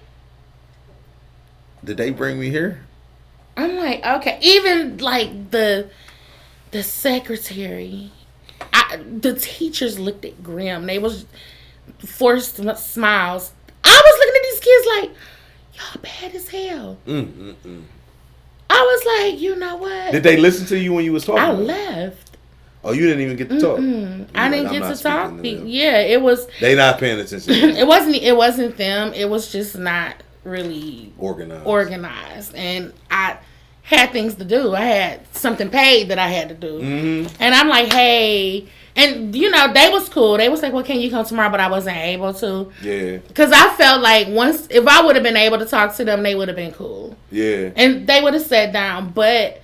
Did they bring me here? I'm like, okay. Even like the secretary. the teachers looked at grim. They was forced smiles. I was looking at these kids like, y'all bad as hell. I was like, you know what? Did they listen to you when you was talking? I left. Oh, you didn't even get to talk. I didn't get to talk. Yeah, it was. They not paying attention. It wasn't them. It was just not really organized, and I had things to do. I had something paid that I had to do, and I'm like, hey. And, you know, they was cool. They was like, well, can you come tomorrow? But I wasn't able to. Yeah. Because I felt like if I would have been able to talk to them, they would have been cool. Yeah. And they would have sat down. But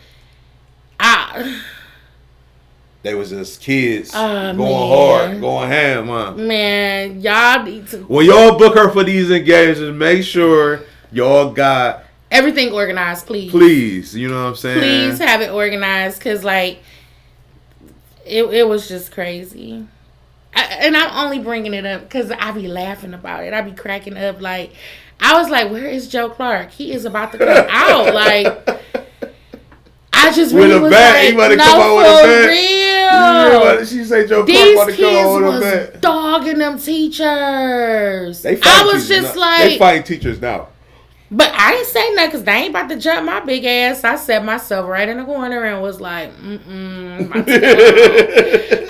they was just kids going hard, going ham, huh? Man, y'all need to. When y'all book her for these engagements, make sure y'all got everything organized, please. Please, you know what I'm saying? Please have it organized, because, like, It was just crazy. And I'm only bringing it up because I be laughing about it. I be cracking up. Like, I was like, where is Joe Clark? He is about to come out. Like, I just really was like, no, for real. She say Joe Clark about to come out with a bat. These kids was dogging them teachers. I was just like. They fighting teachers now. But I didn't say nothing because they ain't about to jump my big ass. I set myself right in the corner and was like,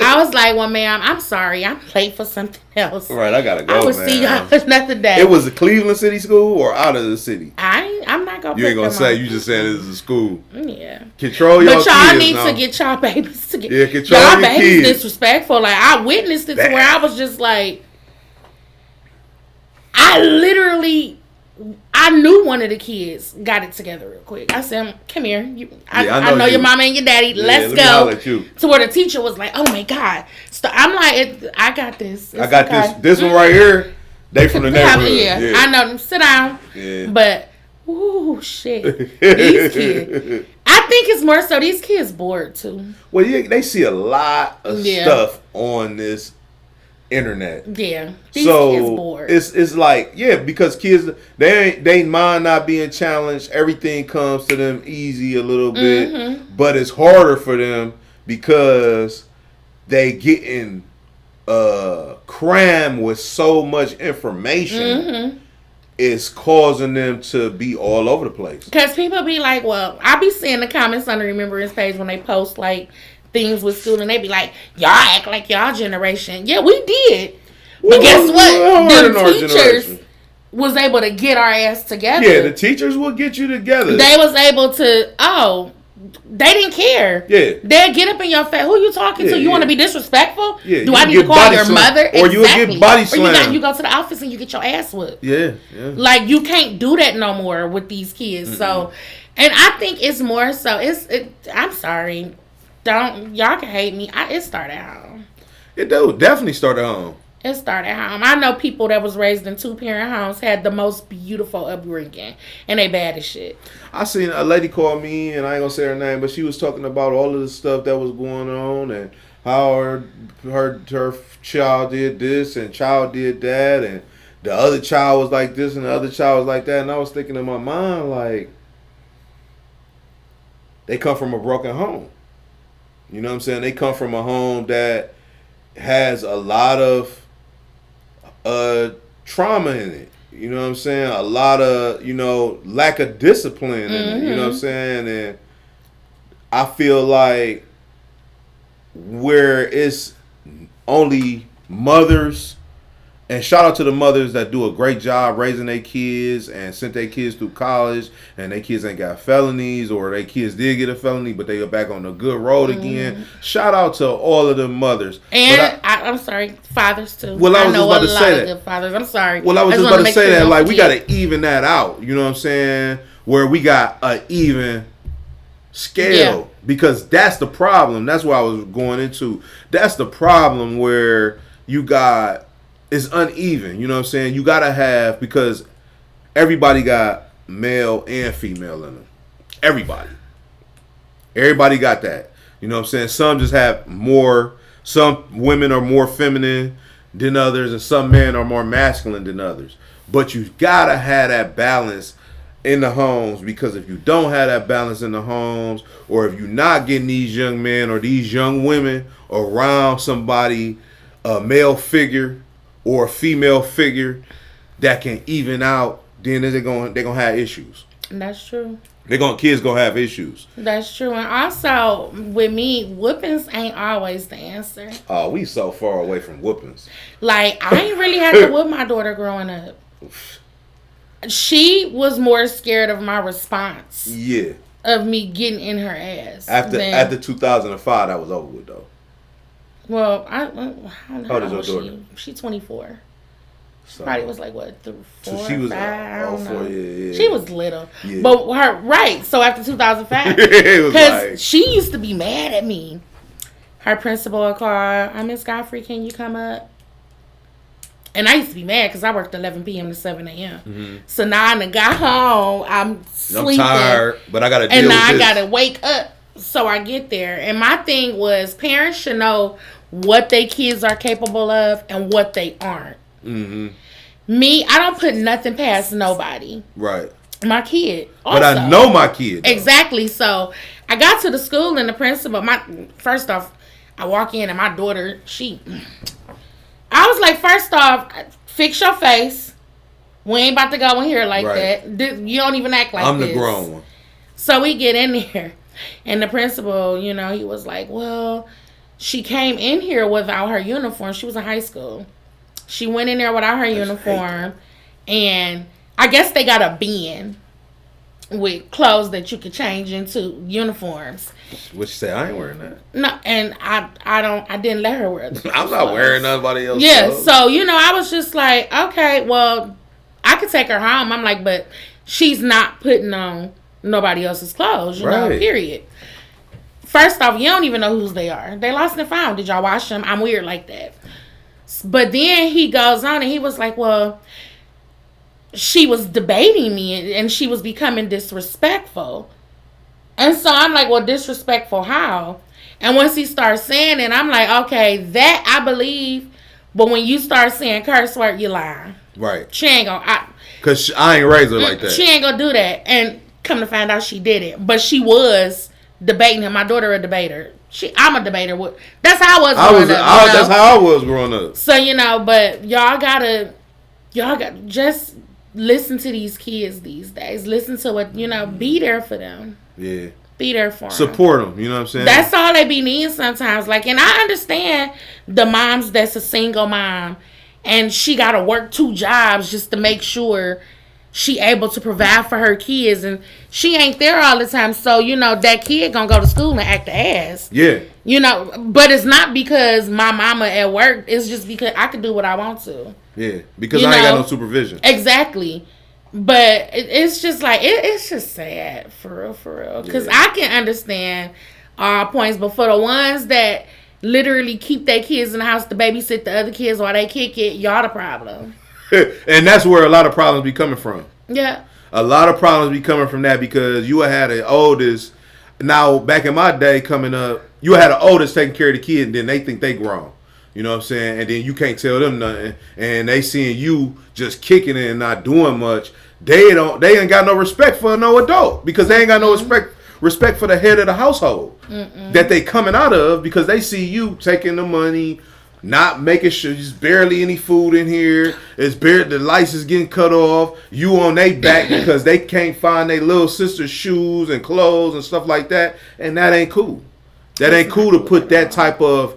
I was like, well, ma'am, I'm sorry. I'm late for something else. Right, I got to go, I will see y'all another day. It was a Cleveland City school or out of the city? I'm not going to You ain't going to say. You just said it was a school. Yeah. Control your kids. But y'all need to get y'all babies together. Yeah, control your kids. Y'all babies disrespectful. Like, I witnessed it to where I was just like, I knew one of the kids got it together real quick. I said, come here. I know your mama and your daddy. Let's go. To where the teacher was like, oh, my God. So I'm like, I got this. I got this one right here. They from the neighborhood. Yeah, I know them. Sit down. Yeah. But, ooh, shit. These kids. I think it's more so these kids bored, too. Well, yeah, they see a lot of stuff on this internet. Yeah. These kids bored. It's like, yeah, because kids they mind not being challenged. Everything comes to them easy a little bit, but it's harder for them because they getting crammed with so much information. It's causing them to be all over the place. Because people be like, well, I be seeing the comments on the Remembrance page when they post like things with school, and they be like, y'all act like y'all generation. Yeah, we did. But guess what? The teachers was able to get our ass together. Yeah, the teachers will get you together. They was able to, they didn't care. Yeah. They'll get up in your face. Who you talking to? You want to be disrespectful? Yeah. Do I need to call your mother? Or you get body slammed. Or you go to the office and you get your ass whipped. Yeah. Like, you can't do that no more with these kids. So, and I think it's more so, I'm sorry. Y'all can hate me. It started at home. It definitely started at home. It started at home. I know people that was raised in 2-parent homes had the most beautiful upbringing, and they bad as shit. I seen a lady call me, and I ain't gonna say her name, but she was talking about all of the stuff that was going on and how her child did this and child did that, and the other child was like this and the other child was like that, and I was thinking in my mind, like, they come from a broken home. You know what I'm saying? They come from a home that has a lot of trauma in it. You know what I'm saying? A lot of, lack of discipline in it. You know what I'm saying? And I feel like where it's only mothers, and shout out to the mothers that do a great job raising their kids and sent their kids through college, and their kids ain't got felonies, or their kids did get a felony, but they are back on the good road again. Shout out to all of them mothers. And I'm sorry, fathers too. Well, I was just about to say that. Good fathers. I'm sorry. Well, I was just about to say that. Like, we got to even that out. You know what I'm saying? Where we got an even scale. Yeah. Because that's the problem. That's what I was going into. That's the problem where you got... It's uneven, you know what I'm saying? You gotta have, because everybody got male and female in them. Everybody got that. You know what I'm saying? Some just have more. Some women are more feminine than others, and some men are more masculine than others. But you gotta have that balance in the homes, because if you don't have that balance in the homes, or if you're not getting these young men or these young women around somebody, a male figure or a female figure that can even out, then they're gonna have issues. That's true. Kids gonna have issues. That's true. And also with me, whoopings ain't always the answer. Oh, we so far away from whoopings. Like, I ain't really had to whoop my daughter growing up. She was more scared of my response. Yeah. Of me getting in her ass. After 2005, that was over with though. Well, how old is your daughter? She's 24. So, probably was like, what, 4 so she was 5? I don't know. Yeah. She was little. Yeah. But right. So after 2005. Because like, she used to be mad at me. Her principal would call, Miss Godfrey, can you come up? And I used to be mad because I worked 11 p.m. to 7 a.m. Mm-hmm. So now I done got home. I'm sleeping. I'm tired, but I got to deal with this. And now I got to wake up so I get there. And my thing was, parents should know what their kids are capable of and what they aren't. Mm-hmm. Me, I don't put nothing past nobody. Right. My kid. Also. But I know my kid. Though. Exactly. So I got to the school and the principal, first off, I walk in and my daughter, I was like, first off, fix your face. We ain't about to go in here like that. You don't even act like this. I'm the grown one. So we get in there and the principal, he was like, well, she came in here without her uniform. She was in high school. She went in there without her uniform, and I guess they got a bin with clothes that you could change into uniforms. What you say? I ain't wearing that. No, and I didn't let her wear them. I'm not wearing nobody else's clothes. So, I was just like, okay, well, I could take her home. I'm like, but she's not putting on nobody else's clothes, period. First off, you don't even know whose they are. They lost and found. Did y'all wash them? I'm weird like that. But then he goes on and he was like, well, she was debating me and she was becoming disrespectful. And so I'm like, well, disrespectful how? And once he starts saying it, I'm like, okay, that I believe. But when you start saying curse word, you lying. Right. She ain't gonna. Because I ain't raised her like that. She ain't gonna do that. And come to find out she did it. But she was debating him. My daughter a debater. I'm a debater. That's how I was growing up. That's how I was growing up. So, but y'all got just listen to these kids these days. Listen to what, be there for them. Yeah. Be there for them. Support them. You know what I'm saying? That's all they be needing sometimes. Like, and I understand the moms that's a single mom and she got to work 2 jobs just to make sure she able to provide for her kids, and she ain't there all the time. So, that kid gonna go to school and act the ass. Yeah. But it's not because my mama at work. It's just because I can do what I want to. Yeah. Because I ain't got no supervision. Exactly. But it's just like, it's just sad. For real. Because I can understand points, but for the ones that literally keep their kids in the house to babysit the other kids while they kick it, y'all the problem. And that's where a lot of problems be coming from. Yeah. A lot of problems be coming from that because you had an oldest. Now, back in my day coming up, you had an oldest taking care of the kid and then they think they grown. You know what I'm saying? And then you can't tell them nothing. And they seeing you just kicking it and not doing much. They ain't got no respect for no adult because they ain't got no respect for the head of the household that they coming out of because they see you taking the money, not making sure there's barely any food in here. The lights is getting cut off. You on their back because they can't find their little sister's shoes and clothes and stuff like that. And that ain't cool. That ain't cool to put that type of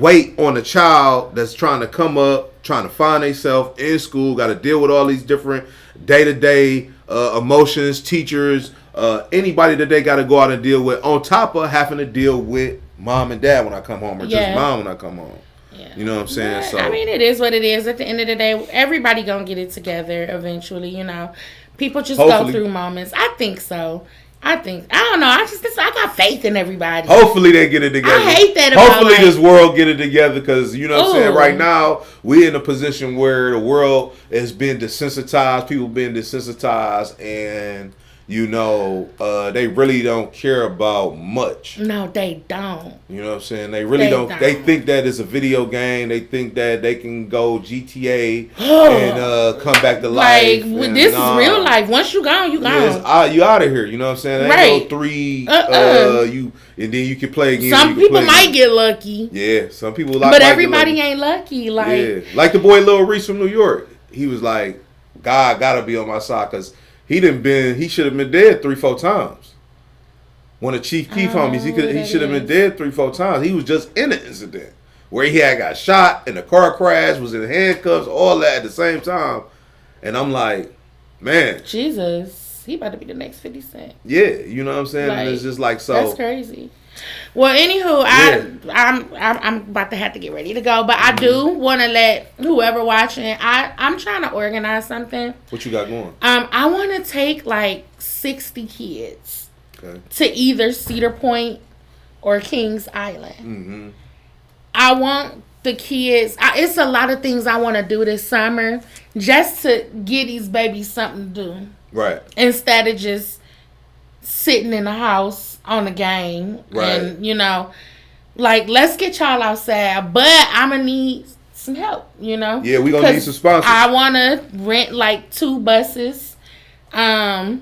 weight on a child that's trying to come up, trying to find themselves in school, got to deal with all these different day-to-day emotions, teachers, anybody that they got to go out and deal with, on top of having to deal with mom and dad when I come home, or just mom when I come home. Yeah. You know what I'm saying? But, so I mean, it is what it is. At the end of the day, everybody gonna get it together eventually. People just go through moments. I think so. I don't know. I got faith in everybody. Hopefully they get it together. I hate that. Hopefully this world get it together because you know what I'm saying. Right now we in a position where the world has been desensitized. People been desensitized, and You know, they really don't care about much. No, they don't. You know what I'm saying? They really don't. They think that it's a video game. They think that they can go GTA and come back to life. Like, this is real life. Once you gone, you gone. You out of here. You know what I'm saying? There ain't no 3. You and then you can play again. Some people might get lucky. Yeah, some people but everybody ain't lucky. Like, like the boy Lil Reese from New York. He was like, God gotta be on my side because he should have been dead 3-4 times. One of Chief Keef homies, he should have been dead 3-4 times. He was just in an incident where he had got shot in a car crash, was in handcuffs, all that at the same time. And I'm like, man, Jesus, he about to be the next 50 Cent. Yeah, you know what I'm saying? And it's just like so. That's crazy. Well, anywho, I'm about to have to get ready to go, but I do want to let whoever watching. I'm trying to organize something. What you got going? I want to take like 60 kids to either Cedar Point or Kings Island. Mm-hmm. I want the kids. It's a lot of things I want to do this summer just to give these babies something to do. Right. Instead of just sitting in the house on the game. Right. And, you know, like, let's get y'all outside. But I'm going to need some help, you know? Yeah, we going to need some sponsors. I want to rent, like, 2 buses. What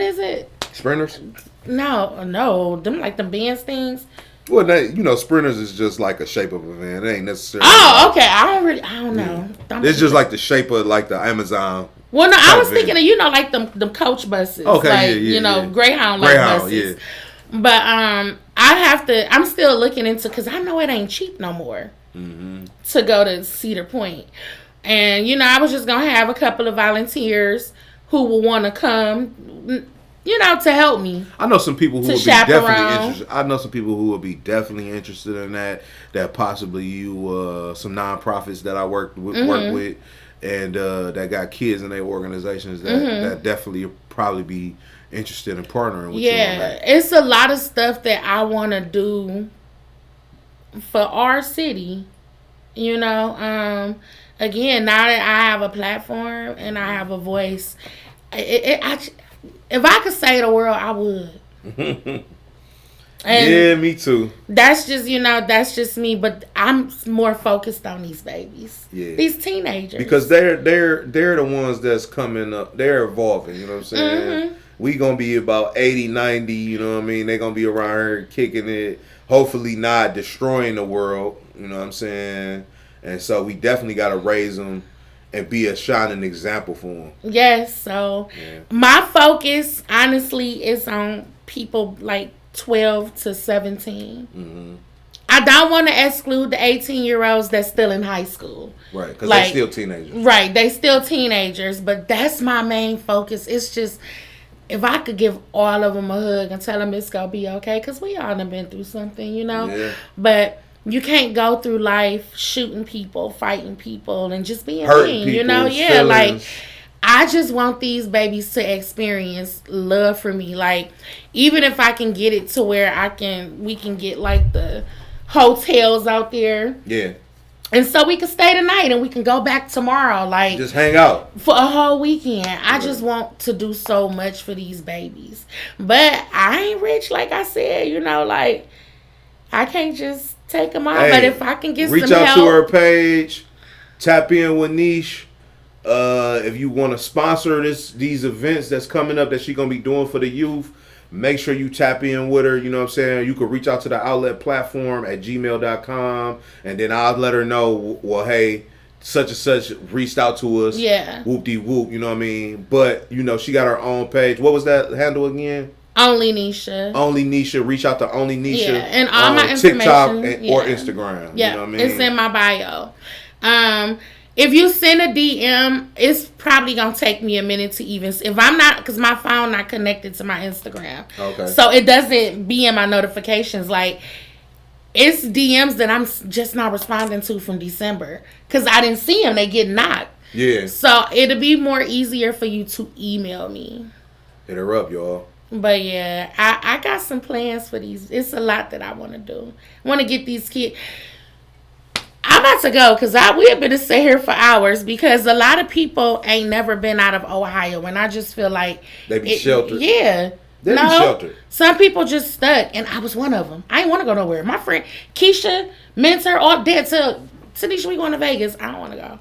is it? Sprinters? No. Them, like, the Benz things. Well, you know, Sprinters is just like a shape of a van. It ain't necessarily. Oh, okay. I don't know. Yeah. It's just like the shape of, like, the Amazon. Well, no, I was thinking of, you know, like them coach buses. Okay, like, you know, Greyhound buses. Yeah. But I'm still looking into, because I know it ain't cheap no more to go to Cedar Point. And, you know, I was just going to have a couple of volunteers who will want to come, you know, to help me. I know some people who will be definitely interested. I know some people who will be definitely interested in that possibly some nonprofits that I work with. And that got kids in their organizations that definitely probably be interested in partnering with you on that. It's a lot of stuff that I want to do for our city. You know, again, now that I have a platform and I have a voice, if I could save the world, I would. And yeah, me too. That's just me. But I'm more focused on these babies, these teenagers, because they're the ones that's coming up. They're evolving. You know what I'm saying? We gonna be about 80, 90. You know what I mean? They're gonna be around here kicking it. Hopefully, not destroying the world. You know what I'm saying? And so we definitely gotta raise them and be a shining example for them. Yes. So my focus, honestly, is on people like 12 to 17. Mm-hmm. I don't want to exclude the 18-year-olds that's still in high school. Right, because they're still teenagers. Right, they still teenagers, but that's my main focus. It's just, if I could give all of them a hug and tell them it's going to be okay, because we all done been through something, you know? Yeah. But you can't go through life shooting people, fighting people, and just being mean, you know? Yeah, like, I just want these babies to experience love for me. Like, even if I can get it to where we can get like the hotels out there. Yeah. And so we can stay tonight and we can go back tomorrow. Like, just hang out for a whole weekend. I just want to do so much for these babies. But I ain't rich, like I said, you know, like, I can't just take them out. Hey, but if I can get some help. Reach out to her page. Tap in with Nish. If you want to sponsor these events that's coming up that she's going to be doing for the youth, make sure you tap in with her. You know what I'm saying? You can reach out to the outlet platform at gmail.com, and then I'll let her know, well, hey, such and such reached out to us. Yeah. Whoop-de-whoop, you know what I mean? But, you know, she got her own page. What was that handle again? Only Nisha. Only Nisha. Reach out to Only Nisha. Yeah, and all my information. TikTok or Instagram. Yeah, you know what I mean? It's in my bio. If you send a DM, it's probably going to take me a minute to even... If I'm not... Because my phone not connected to my Instagram. Okay. So it doesn't be in my notifications. Like, it's DMs that I'm just not responding to from December. Because I didn't see them. They get knocked. Yeah. So it'll be more easier for you to email me. Hit her up, y'all. But yeah, I got some plans for these. It's a lot that I want to do. I want to get these kids... I I'm about to go because we have been to sit here for hours because a lot of people ain't never been out of Ohio, and I just feel like they be sheltered. Yeah. They be sheltered. Some people just stuck, and I was one of them. I didn't want to go nowhere. My friend Keisha, Mentor, all dead to Tanisha, we going to Vegas. I don't want to go.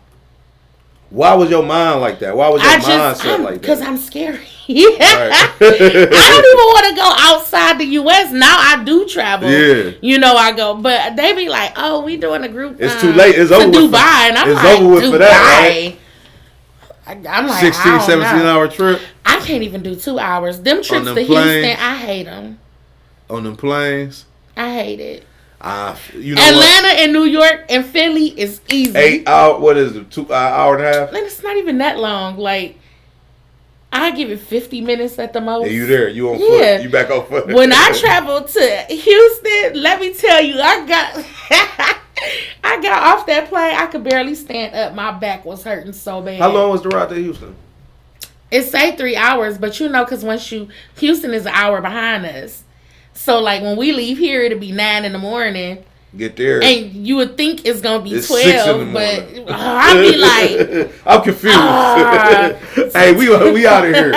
Why was your mind like that? Why was your mindset like that? Because I'm scary. I don't even want to go outside the U.S. Now I do travel. Yeah. You know, I go. But they be like, oh, we doing a group. It's too late. It's over to Dubai. And I'm it's like, over with Dubai. For that, right? I'm like, 16, 17-hour trip. I can't even do 2 hours. Them trips to Houston, I hate them. On them planes? I hate it. You know Atlanta and New York and Philly is easy. 8 hours, what is it, 2 hour and a half? And it's not even that long. Like, I give it 50 minutes at the most. And you there, you on foot, you back on foot. When I traveled to Houston, let me tell you, I got off that plane, I could barely stand up. My back was hurting so bad. How long was the ride to Houston? It say 3 hours, but you know, because Houston is an hour behind us. So, like, when we leave here, it'll be 9 in the morning. Get there. And you would think it's going to be 12. 6 in the morning. But I'll be like... I'm confused. Hey, we out of here.